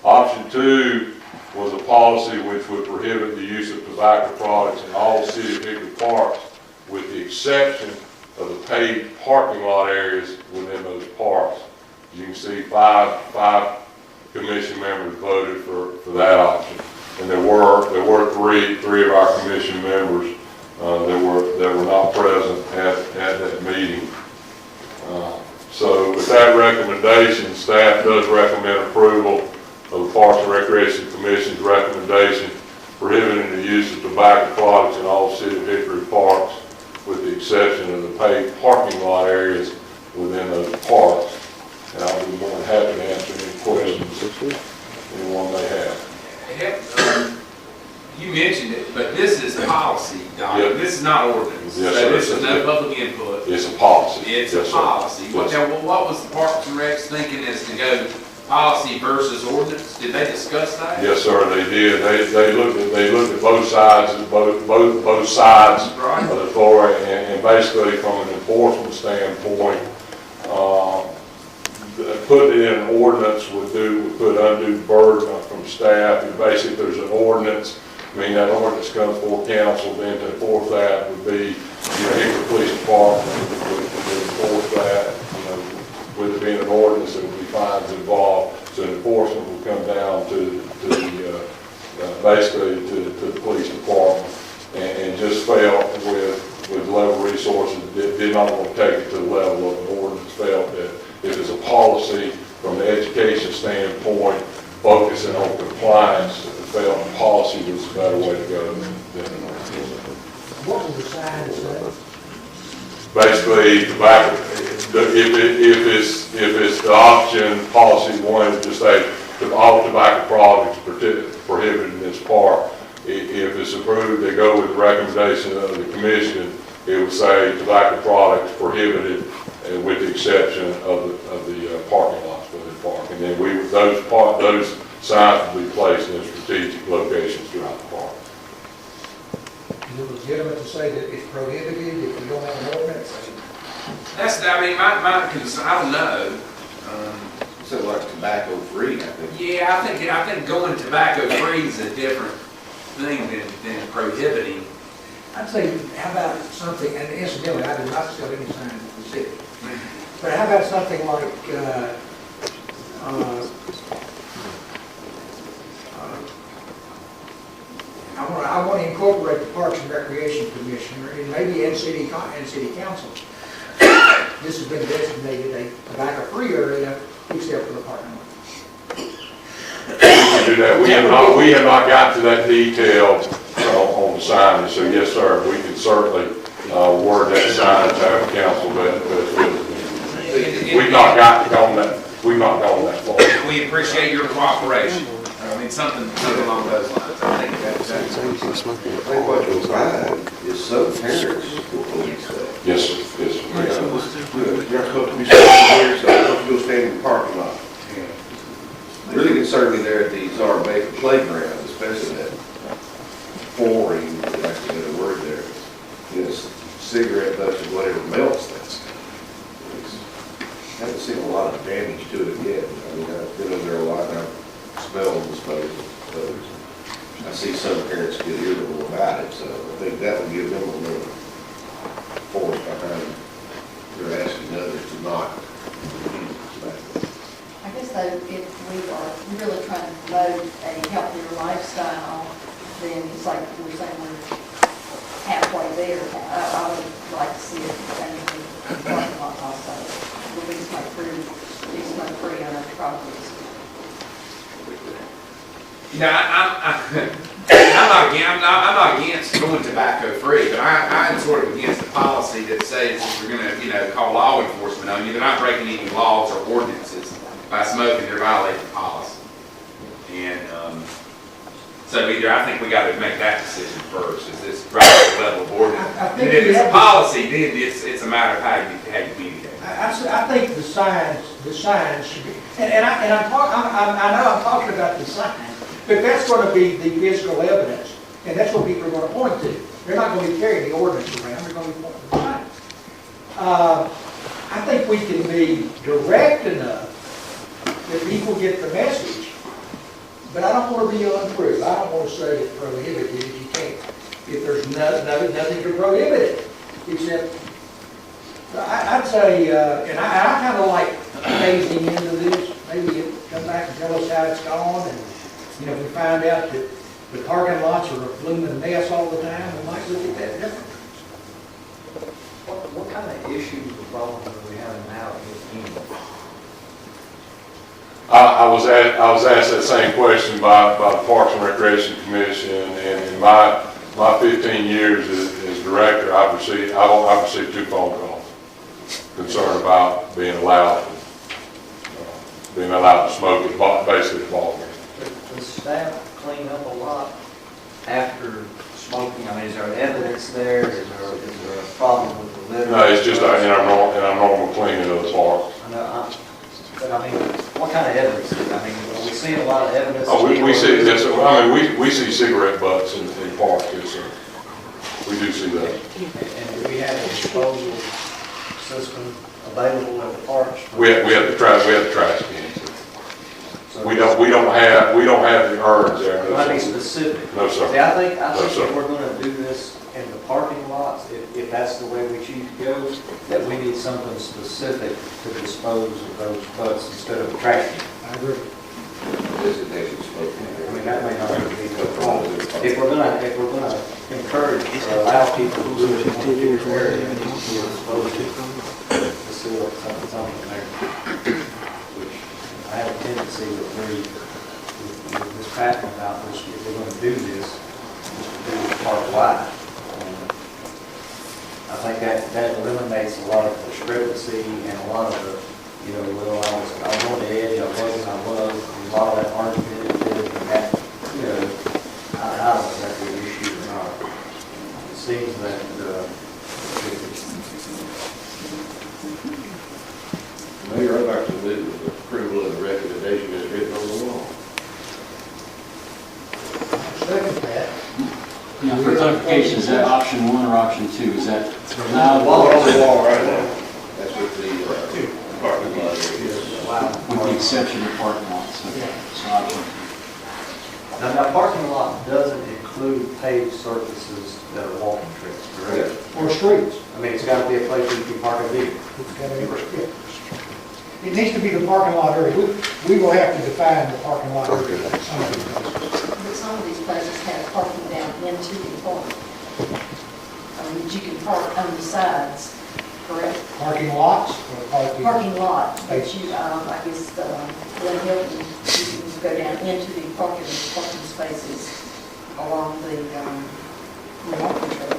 Option two was a policy which would prohibit the use of tobacco products in all City of Hickory parks, with the exception of the paved parking lot areas within those parks. As you can see, five commission members voted for that option. And there were three of our commission members that were not present at that meeting. So with that recommendation, staff does recommend approval of the Parks and Recreation Commission's recommendation prohibiting the use of tobacco products in all City of Hickory parks, with the exception of the paved parking lot areas within those parks. And I'll be more than happy to answer any questions anyone may have. You mentioned it, but this is policy, Don. Yep. This is not ordinance. Yes, So sir. this is no public input. It's a policy. It's Yes, a sir. policy. Yes. Now, what was the Parks and Recs thinking as to go policy versus ordinance? Did they discuss that? Yes, sir, they did. They looked at both sides of both sides Right. of the story, and basically from an enforcement standpoint, putting it in an ordinance would put undue burden from staff. And basically, if there's an ordinance, I mean, that ordinance comes before council, then to enforce that would be, Hickory Police Department would enforce that. With it being an ordinance, there would be fines involved. So enforcement would come down to basically to the police department, and just felt with level resources, did not want to take it to the level of an ordinance. Felt that if it's a policy from the education standpoint, focusing on compliance, felt policy was a better way to go than an ordinance. What was the sign say? Basically, tobacco, if it's the option, policy one, just say all tobacco products prohibited in this park. If it's approved, they go with the recommendation of the commission, it would say tobacco products prohibited with the exception of the parking lots within the park. And then those signs will be placed in strategic locations throughout the park. Is it legitimate to say that it's prohibited if we don't have an ordinance? My concern, I don't know. So like tobacco free, I think. Yeah, I think going tobacco free is a different thing than prohibiting. I'd say, how about something, and incidentally, I do not sell any signs in the city, but how about something like, I want to incorporate the Parks and Recreation Commission, and maybe in city council. This has been designated a tobacco-free area except for the parking lot. do that. We have not got to that detail on the signage, so yes, sir, we can certainly word that signage out of council, but we've not gotten on that far. We appreciate your cooperation. I mean, something along those lines. I think that's. I think what you'll find is some parents will believe that. Yes, sir, yes, sir. You're not supposed to be standing here, so you're supposed to go stand in the parking lot. Really concerned me there at the Czar Baker playground, especially that flooring, that's a better word there. You know, cigarette butts and whatever melts that stuff. I haven't seen a lot of damage to it yet. I mean, I've been over there a lot, and I've smelled and disposed of others. I see some parents get irritable about it, so I think that would give them a little force behind their asking others to not use tobacco. I guess though, if we are really trying to promote a healthier lifestyle, then it's like we're saying we're halfway there. I would like to see it changed in the parking lot also. We'll be smoke-free on our properties. You know, I'm not against going tobacco-free, but I'm sort of against the policy that says if you're going to, you know, call law enforcement on you, they're not breaking any laws or ordinances. By smoking, they're violating the policy. And so either I think we got to make that decision first. Is this right at the level of ordinance? And if it's a policy, then it's a matter of how you communicate. I think the signs should be, and I know I'm talking about the signs, but that's going to be the physical evidence, and that's what people are going to point to. They're not going to be carrying the ordinance around, they're going to be pointing to the signs. I think we can be direct enough that people get the message, but I don't want to be untrue. I don't want to say it's prohibited if you can't, if there's nothing to prohibit it, except I'd say, and I kind of like phasing into this. Maybe come back and tell us how it's gone, and you know, if we find out that the parking lots are a blooming mess all the time, we might look at that differently. What kind of issues or problems are we having now, if any? I was asked that same question by the Parks and Recreation Commission, and in my 15 years as director, I've received 2 phone calls concerned about being allowed to smoke at basically the ball game. Does staff clean up a lot after smoking? I mean, is there evidence there? Is there a problem with the litter? No, it's just in our normal cleaning of the park. But I mean, what kind of evidence? I mean, are we seeing a lot of evidence? Oh, we see this. I mean, we see cigarette butts in parks. Yes, sir. We do see that. And do we have a disposal system available at the parks? We have the trash cans. So we don't have the urns there. No, be specific. No, sir. See, I think sir. If we're going to do this in the parking lots, if that's the way we choose to go, that we need something specific to dispose of those butts instead of trash can. I agree. Designated smoking. I mean, that may not be the problem. If we're gonna encourage or allow people to do it in a bigger area, it needs to be a disposal facility, something there. Which I have a tendency to agree with this pattern about this. If we're going to do this, do it park-wide. I think that eliminates a lot of discrepancy and a lot of the, you know, well, I was on the edge, I wasn't, and a lot of that argument and that, you know, I don't know if that's an issue or not. It seems that, Mayor, I'd like to move with the approval of the recommendation as written on the wall. Second that. Now, for clarification, is that option 1 or option 2? Is that now? Wall on the wall right now. That's what the parking lot is. wow. With the exception of parking lots. Okay. So option 2. Now, parking lot doesn't include paved surfaces that are walking trails, correct? Or streets. I mean, it's got to be a place where you can park a vehicle. It's gotta be, yeah. It needs to be the parking lot area. We will have to define the parking lot area. But some of these places have parking down into the park. I mean, you can park on the sides, correct? Parking lots or parking? Parking lot, but you, I guess, Glen Hilton, you can go down into the parking spaces along the walking trail.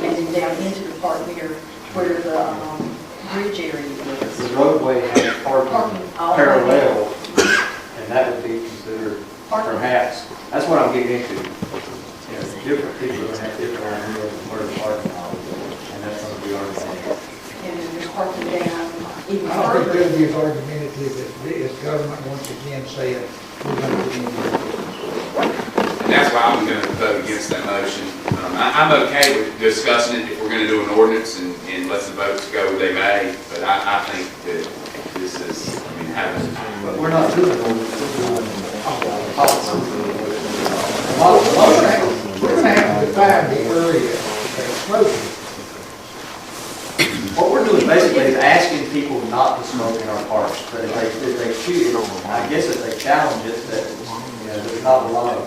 And then down into the park near where the bridge area is. The roadway has parking all the way parallel, and that would be considered Parking. perhaps, that's what I'm getting into. You know, different people are going to have different ideas of where the parking lot is, and that's going to be our thing. And then there's parking down even I don't think further. that'll be as argumentative as government once again saying, we're going to do And that's why I'm going to vote against that motion. I'm okay with discussing it if we're going to do an ordinance and let the votes go where they may, but I think that this is, I mean, having. But we're not doing ordinance, we're doing policy. We're going to have to define the area that's smoking. What we're doing basically is asking people not to smoke in our parks, but if they choose, I guess if they challenge it, that, you know, there's not a lot of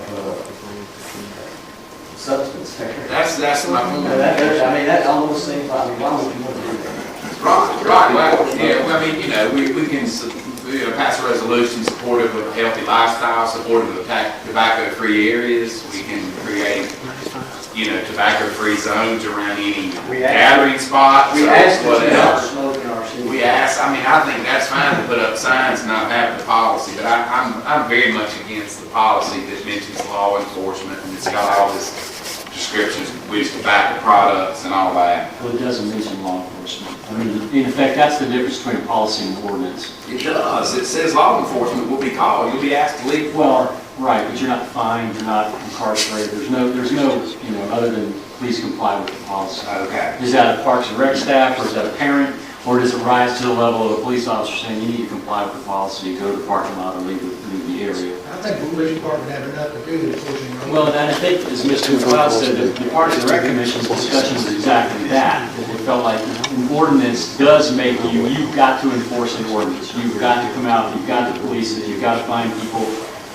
substance there. That's my You point. know, I mean, that almost seems like, I mean, why would you want to do that? Right, well, yeah, well, I mean, you know, we can, pass a resolution supportive of a healthy lifestyle, supportive of tobacco-free areas. We can create, tobacco-free zones around any gathering spots. We asked them to not whatever. smoke in our city. We ask, I think that's fine to put up signs and not have the policy, but I'm very much against the policy that mentions law enforcement and it's got all this descriptions with tobacco products and all that. Well, it doesn't mention law enforcement. I mean, in effect, that's the difference between policy and ordinance. It does. It says law enforcement will be called. You'll be asked to leave. Well, right, but you're not fined, you're not incarcerated. There's no, other than please comply with the policy. Okay. Is that a Parks and Rec staff, or is that a parent, or does it rise to the level of a police officer saying you need to comply with the policy, go to the parking lot, or leave the area? I think the police department have enough to do with enforcing the Well, and I think, as Mr. McLeod said, the Parks and Rec Commission's discussion is exactly that. It felt like an ordinance does make you've got to enforce an ordinance. You've got to come out, you've got to police it, you've got to find people.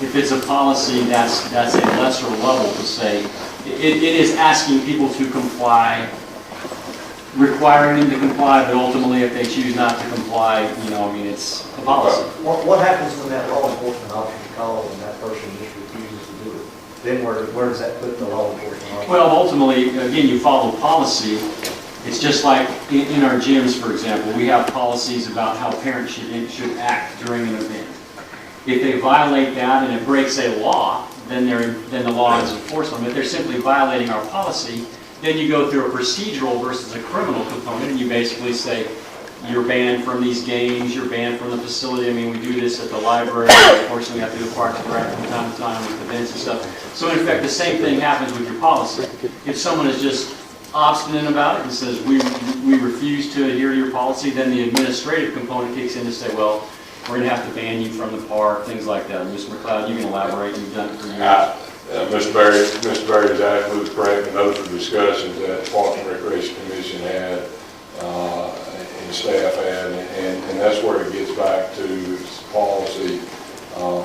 If it's a policy, that's a lesser level to say. It is asking people to comply, requiring them to comply, but ultimately if they choose not to comply, it's a policy. What happens when that law enforcement officer calls and that person just refuses to do it? Then where does that put the law enforcement officer? Well, ultimately, again, you follow policy. It's just like in our gyms, for example, we have policies about how parents should act during an event. If they violate that and it breaks a law, then the law is enforced on them. If they're simply violating our policy, then you go through a procedural versus a criminal component, and you basically say, you're banned from these games, you're banned from the facility. I mean, we do this at the library. Of course, we have to do Parks and Rec from time to time with events and stuff. So in effect, the same thing happens with your policy. If someone is just obstinate about it and says, we refuse to adhere to your policy, then the administrative component kicks in to say, well, we're going to have to ban you from the park, things like that. Mr. McLeod, you can elaborate. You've done it for years. Mr. Berry is absolutely correct, and those are discussions that the Parks and Recreation Commission had, and staff had, and that's where it gets back to its policy. The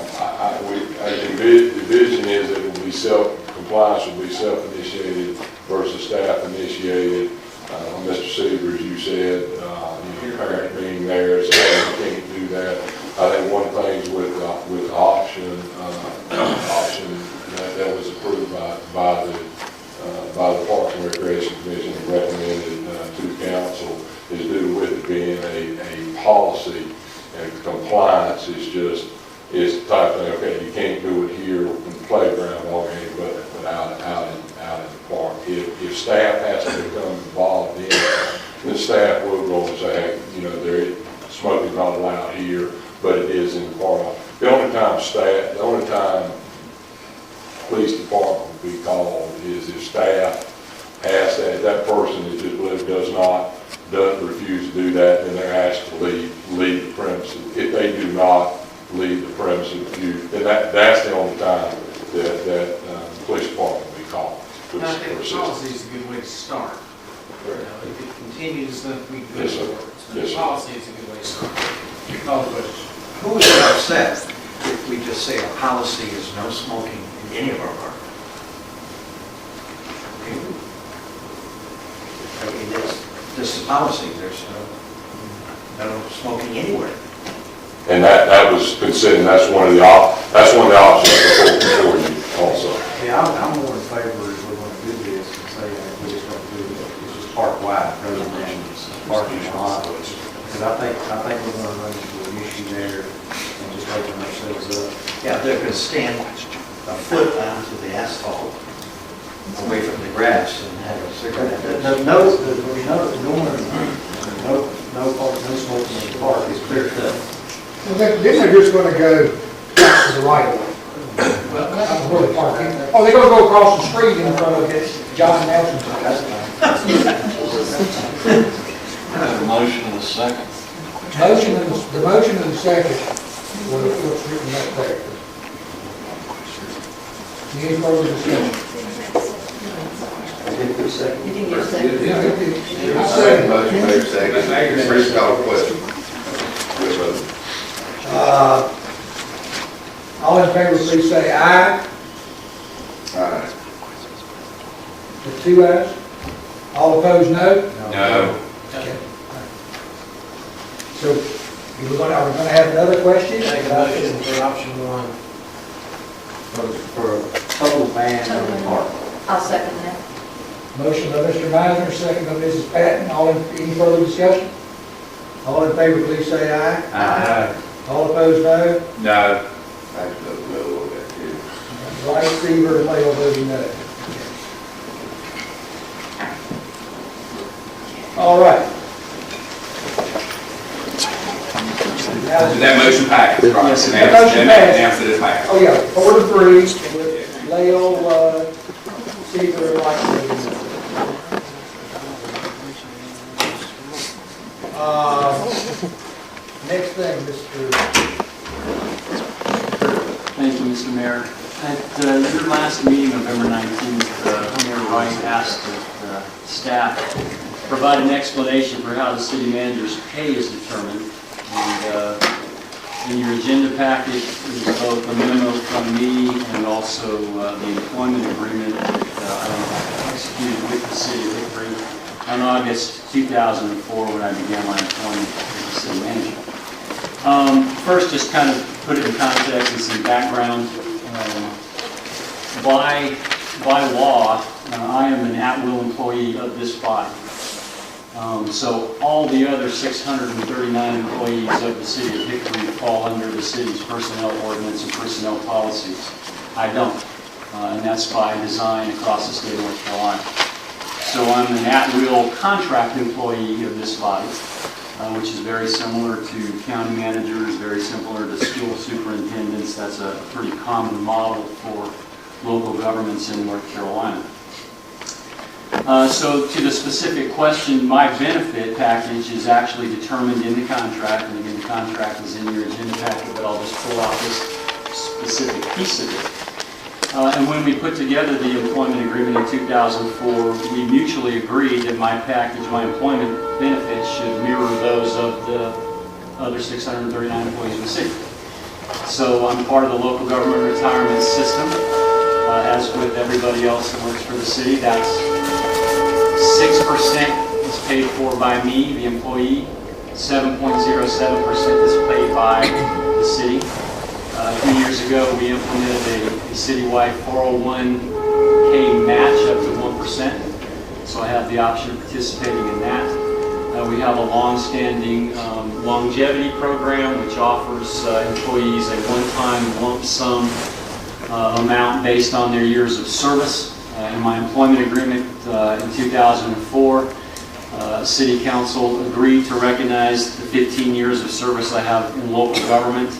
vision is that it will be compliance will be self-initiated versus staff-initiated. Mr. Seaver, as you said, parent being there, so you can't do that. I think one thing with option that was approved by the Parks and Recreation Commission and recommended to the council is due with it being a policy, and compliance is just the type of thing. Okay, you can't do it here in the playground, okay, but out in the park. If staff has to become involved in it, then staff will go and say, hey, smoking is not allowed here, but it is in the park. The only time police department will be called is if staff asks that person is just doesn't refuse to do that, then they're asked to leave the premises. If they do not leave the premises, then that's the only time that the police department will be called. I think the policy is a good way to start. If it continues, then we can go forward. The policy is a good way to start. Call the question. Who would get upset if we just say a policy is no smoking in any of our parks? I mean, this is policy, there's no smoking anywhere. And that was considered, that's one of the that's one of the options before you also. Yeah, I'm more in favor if we're going to do this and say that we just don't do it, it's just park-wide rather than parking lot. Because I think we're going to run into an issue there and just open ourselves up. Yeah, they're going to stand a foot onto the asphalt, away from the grass and have a cigarette. No smoking in the park is clear cut. Well, then they're just gonna go to the right of way. Where the parking. Oh, they're gonna go across the street in front of John Nelson's house. A motion and a second. The motion and the second, what's written up there. Any further discussion? You didn't get a second. Yeah, I second motion, Mayor second. Reese call question. All in favor, please say aye. Aye. The two ayes. All opposed, no? No. Okay. So, are we gonna have another question? Make a motion for option one. For a total ban on the park. I'll second that. Motion by Mr. Meisner, second by Mrs. Patton. Any further discussion? All in favor, please say aye. Aye. All opposed, no? No. I don't know what that is. Right, Seaver, and Lael voting no. All right. Did that motion pass? Right. Yes, that motion passed. Announce that it passed. Oh, yeah, 4-3, with Lael, Seaver, and Wright voting no. Next thing, Mr. Thank you, Mr. Mayor. At your last meeting, November 19th, Mayor Wright asked that staff provide an explanation for how the city manager's pay is determined. And in your agenda package is both a memo from me and also the employment agreement that I executed with the city of Hickory on August 2004 when I began my employment as the city manager. First, just kind of put it in context and some background. By law, I am an at-will employee of this body. So all the other 639 employees of the city of Hickory fall under the city's personnel ordinance and personnel policies. I don't, and that's by design across the state of North Carolina. So I'm an at-will contract employee of this body, which is very similar to county managers, very similar to school superintendents. That's a pretty common model for local governments in North Carolina. So to the specific question, my benefit package is actually determined in the contract, and again, the contract is in your agenda packet, but I'll just pull out this specific piece of it. And when we put together the employment agreement in 2004, we mutually agreed that my package, my employment benefits should mirror those of the other 639 employees in the city. So I'm part of the local government retirement system, as with everybody else that works for the city. That's 6% is paid for by me, the employee. 7.07% is paid by the city. A few years ago, we implemented a citywide 401k match up to 1%. So I have the option of participating in that. We have a long-standing longevity program which offers employees a one-time lump sum amount based on their years of service. In my employment agreement in 2004, City Council agreed to recognize the 15 years of service I have in local government.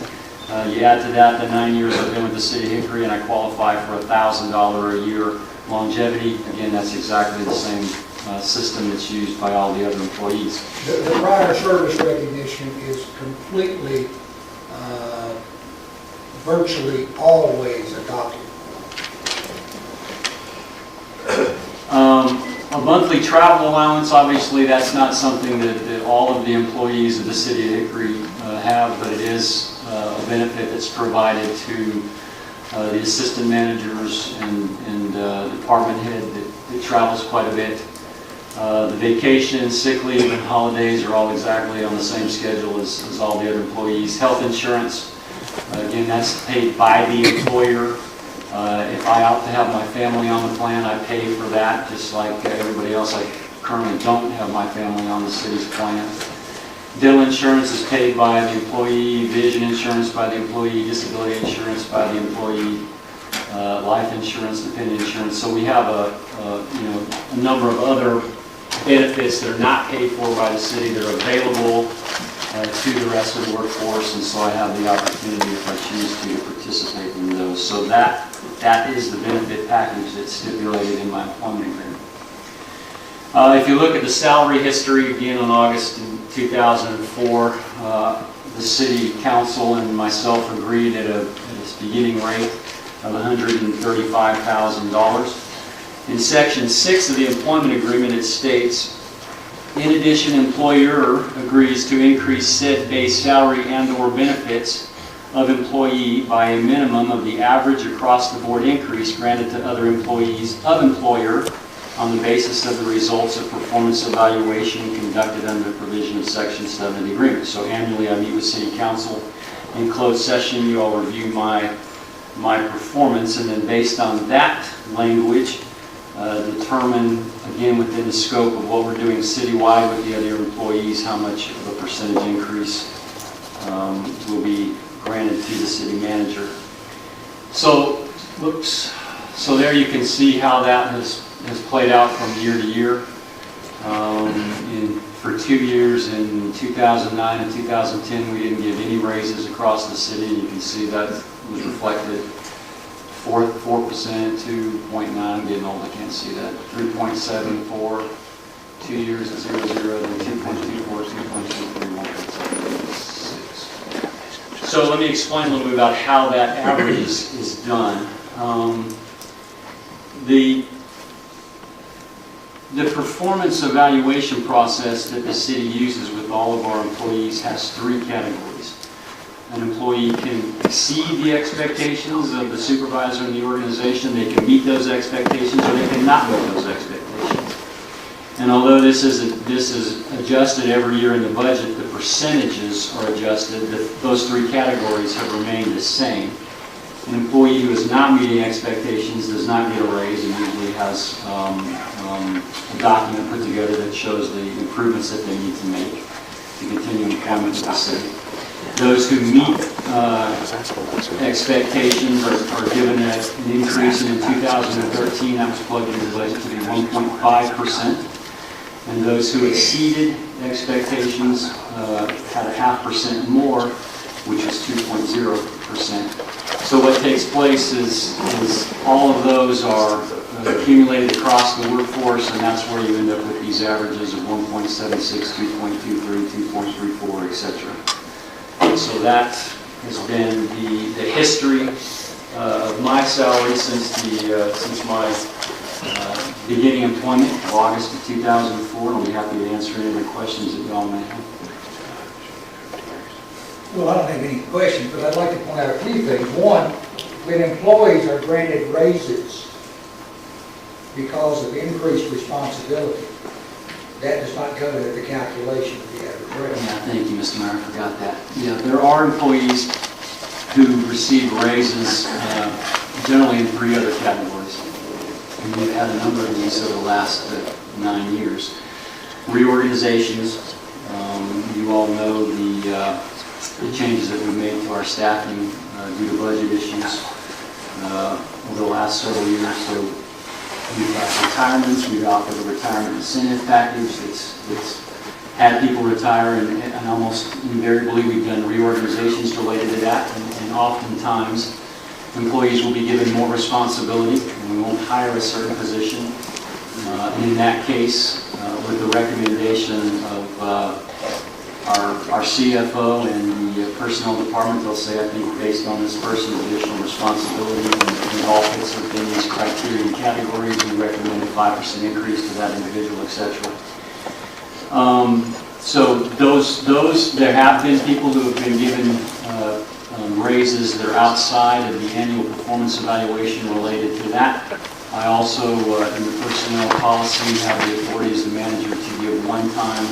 You add to that the 9 years I've been with the City of Hickory, and I qualify for $1,000 a year longevity. Again, that's exactly the same system that's used by all the other employees. The prior service recognition is completely, virtually always adopted. A monthly travel allowance, obviously that's not something that all of the employees of the City of Hickory have, but it is a benefit that's provided to the assistant managers and department head that travels quite a bit. The vacation, sick leave, and holidays are all exactly on the same schedule as all the other employees. Health insurance Again, that's paid by the employer. If I opt to have my family on the plan, I pay for that, just like everybody else. I currently don't have my family on the city's plan. Dental insurance is paid by the employee, vision insurance by the employee, disability insurance by the employee, life insurance, dependent insurance. So we have a number of other benefits that are not paid for by the city that are available to the rest of the workforce, and so I have the opportunity, if I choose to participate in those. So that is the benefit package that's stipulated in my employment agreement. If you look at the salary history, again on August 2004, the city council and myself agreed at a beginning rate of $135,000. In section 6 of the employment agreement, it states, in addition, employer agrees to increase said base salary and/or benefits of employee by a minimum of the average across-the-board increase granted to other employees of employer on the basis of the results of performance evaluation conducted under provision of Section 7 of the agreement. So annually, I meet with City Council in closed session. You all review my performance, and then based on that language, determine, again, within the scope of what we're doing citywide with the other employees, how much of a percentage increase will be granted to the city manager. So there you can see how that has played out from year to year. For 2 years, in 2009 and 2010, we didn't give any raises across the city. You can see that was reflected. 4%, 2.9, getting old, I can't see that. 3.74, 2 years at 0.00, then 2.24, 2.23, 1.76. So let me explain a little bit about how that average is done. The performance evaluation process that the city uses with all of our employees has 3 categories. An employee can exceed the expectations of the supervisor in the organization, they can meet those expectations, or they cannot meet those expectations. And although this is adjusted every year in the budget, the percentages are adjusted. Those 3 categories have remained the same. An employee who is not meeting expectations does not get a raise and usually has a document put together that shows the improvements that they need to make to continue employment with the city. Those who meet expectations are given an increase, and in 2013 that was plugged into the budget to be 1.5%. And those who exceeded expectations had a 0.5% more, which is 2.0%. So what takes place is all of those are accumulated across the workforce, and that's where you end up with these averages of 1.76, 2.23, 2.34, etc. So that has been the history of my salary since my beginning employment, August of 2004. I'll be happy to answer any other questions that y'all may have. Well, I don't have any questions, but I'd like to point out a few things. One, when employees are granted raises because of increased responsibility, that does not go into the calculation of the average rate. Yeah, thank you, Mr. Mayor, I forgot that. Yeah, there are employees who receive raises generally in 3 other categories. And we've had a number of these over the last 9 years. Reorganizations, you all know the changes that we made to our staffing due to budget issues over the last several years. So we've got retirements, we've offered a retirement incentive package that's had people retire, and almost invariably we've done reorganizations related to that, and oftentimes employees will be given more responsibility, and we won't hire a certain position. And in that case, with the recommendation of our CFO and the personnel department, they'll say, I think based on this person's additional responsibility and all fits within these criteria and categories, we recommend a 5% increase to that individual, etc. So there have been people who have been given raises that are outside of the annual performance evaluation related to that. I also, in the personnel policy, have the authority as the manager to give one-time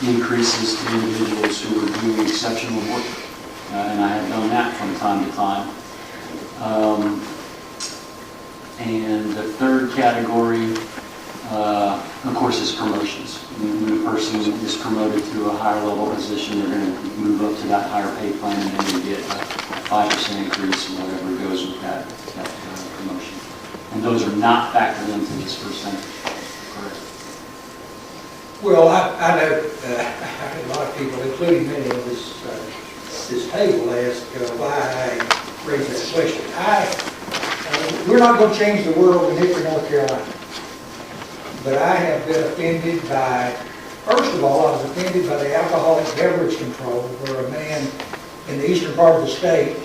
increases to individuals who are doing exceptional work. and I have done that from time to time. And the third category, of course, is promotions. When a person is promoted to a higher level position, they're going to move up to that higher pay plan and then they get a 5% increase or whatever goes with that promotion. And those are not factored into this percentage. Correct. Well, I know a lot of people, including many of this table, ask why I raised that question. We're not going to change the world in Hickory, North Carolina. But I have been offended by, first of all, I was offended by the alcoholic beverage control, where a man in the eastern part of the state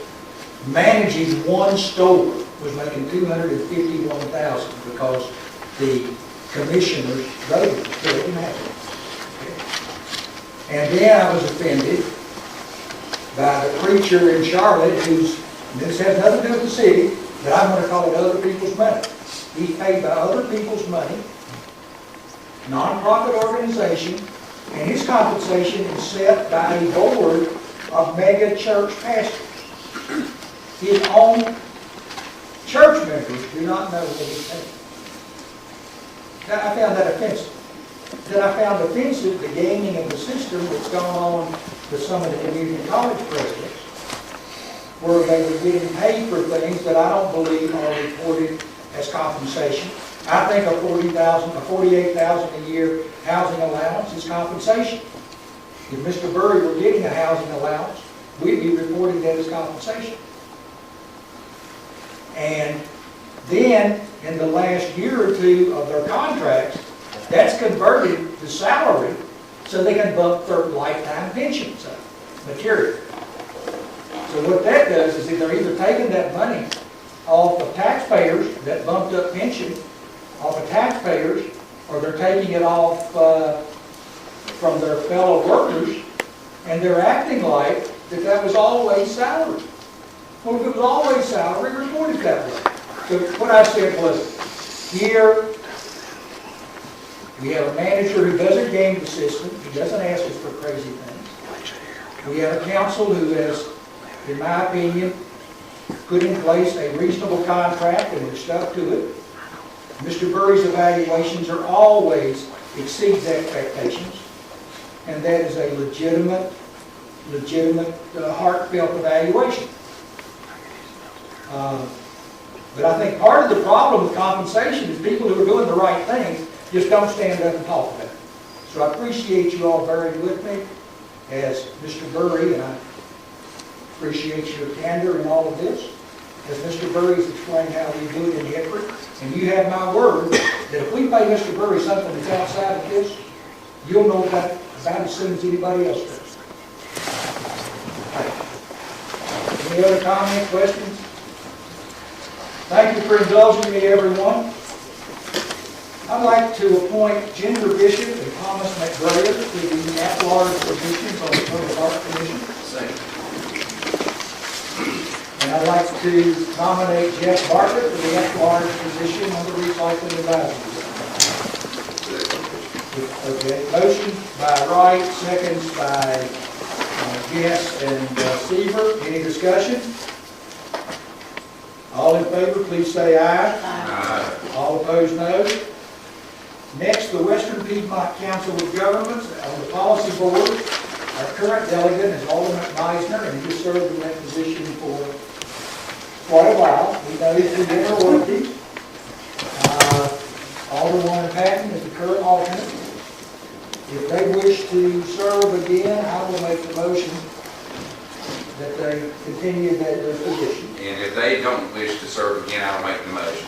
managing one store was making $251,000 because the commissioners voted to let him have it. And then I was offended by the preacher in Charlotte who's, and this has nothing to do with the city, but I'm going to call it other people's money. He's paid by other people's money, nonprofit organization, and his compensation is set by a board of mega church pastors. His own church members do not know what he's paid. Now, I found that offensive. Then I found offensive the gaming of the system that's gone on with some of the community college presidents, where they were getting paid for things that I don't believe are reported as compensation. I think a $48,000 a year housing allowance is compensation. If Mr. Burry were getting a housing allowance, we'd be reporting that as compensation. And then, in the last year or two of their contracts, that's converted to salary so they can bump their lifetime pensions up, material. So what that does is they're either taking that money off of taxpayers, that bumped up pension, off of taxpayers, or they're taking it off from their fellow workers, and they're acting like that was always salary. Well, if it was always salary, report it that way. So what I said was, here we have a manager who doesn't game the system, he doesn't ask us for crazy things. We have a council who has, in my opinion, put in place a reasonable contract and we're stuck to it. Mr. Burry's evaluations are always exceeds expectations, and that is a legitimate, heartfelt evaluation. But I think part of the problem with compensation is people who are doing the right things just don't stand up and talk about it. So I appreciate you all bearing with me as Mr. Burry, and I appreciate your candor in all of this. As Mr. Burry's explained how we do it in Hickory, and you have my word that if we pay Mr. Burry something that's outside of this, you'll know about it about as soon as anybody else does. Any other comments, questions? Thank you for indulging me, everyone. I'd like to appoint Ginger Bishop and Thomas McGrayer to the at-large positions on the Public Art Commission. Second. And I'd like to nominate Jeff Bartlett for the at-large position on the Recycling Advisory Board. Okay, motion by Wright, seconds by Guess and Seaver. Any discussion? All in favor, please say aye. Aye. All opposed, no. Next, the Western Piedmont Council of Governments on the Policy Board. Our current delegate is Alderman Meisner, and he has served in that position for quite a while. We know he's been in royalty. Alderman Patton is the current alternate. If they wish to serve again, I will make the motion that they continue their position. And if they don't wish to serve again, I'll make the motion.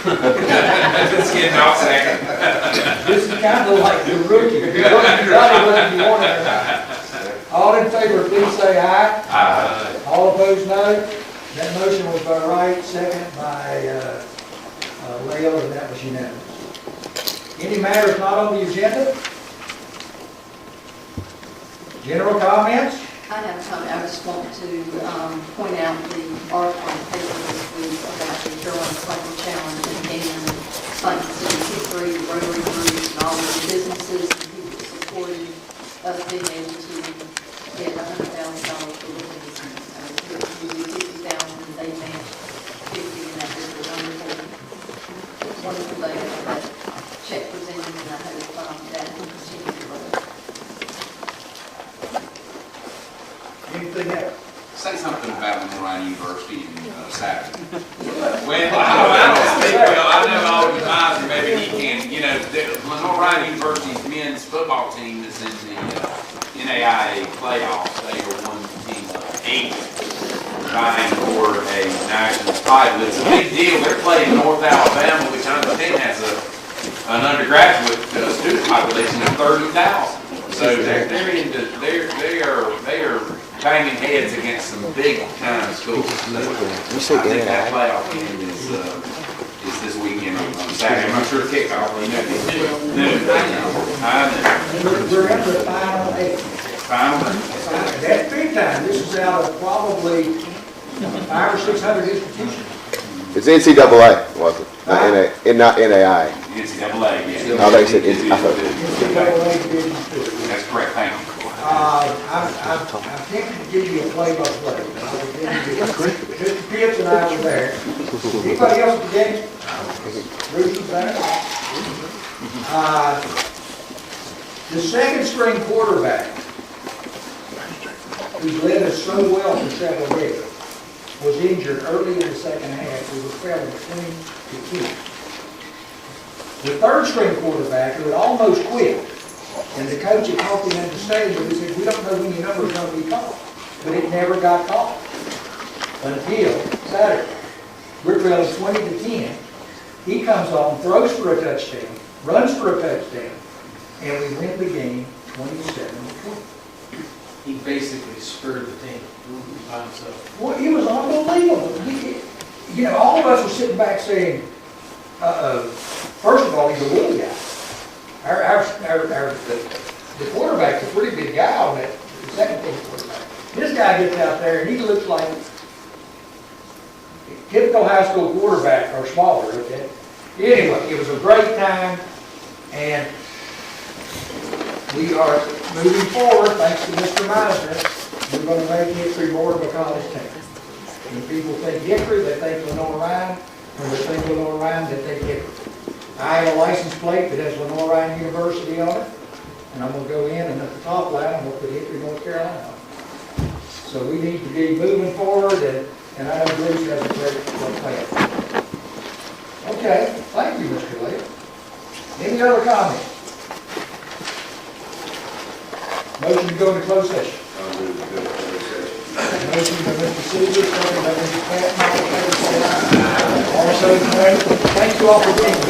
Let's get an off second. This is kind of like the rookie. You got it whether you want it or not. All in favor, please say aye. Aye. All opposed, no. That motion was by Wright, second by Leo, and that was unanimous. Any matters not on the agenda? General comments? I have something, I just want to point out the article in the paper this week about the Durham Cycle Challenge and St. City Hickory, Rotary Groups, and all of the businesses and people supporting us being able to get $100,000 for local business. say something about Lenore University and Saturday. Well, I don't speak well, I know Alderman Miser, maybe he can, you know, Lenore University's men's football team is in the NAIA playoffs. They are one team of 8 vying for a national title. It's a big deal. They're playing North Alabama, which I understand has an undergraduate student population of 30,000. So they are banging heads against some big time schools. So I think that playoff game is this weekend on Saturday. I'm not sure kickoff. You know, I know. We're at the final 8. Final. That's big time. This is out of probably 500 or 600 institutions. It's NCAA, was it? Not NAI. NCAA, yeah. Oh, they said NCAA. NCAA Division II. That's correct, thank you. I'm tempted to give you a play-by-play. Mr. Pitts and I were there. Anybody else at the game? Bruce was there. The second string quarterback, who's led us so well for several years, was injured early in the second half. We were failing 20-10. The third string quarterback, who had almost quit, and the coach had helped him understand, but he said, we don't know when your number's going to be called. But it never got called until Saturday. We're trailing 20-10. He comes on, throws for a touchdown, runs for a touchdown, and we win the game 27-20. He basically spurred the team by himself. Well, it was unbelievable. You know, all of us were sitting back saying, first of all, he's a little guy. The quarterback's a pretty big guy on that second team quarterback. This guy gets out there and he looks like a typical high school quarterback or smaller. Okay? Anyway, it was a great time, and we are moving forward thanks to Mr. Miser. We're going to make Hickory more of a college town. When people think Hickory, they think Lenore Ryan. When they think Lenore Ryan, they think Hickory. I have a license plate that has Lenore Ryan University on it, and I'm going to go in and at the top line, I'm going to put Hickory, North Carolina on it. So we need to be moving forward, and I know Bruce has a great plan. Okay, thank you, Mr. Lee. Any other comments? Motion to go into closed session. Motion by Mr. Seaver, second by Mr. Patton. All in favor, say aye. Also, thank you all for being here.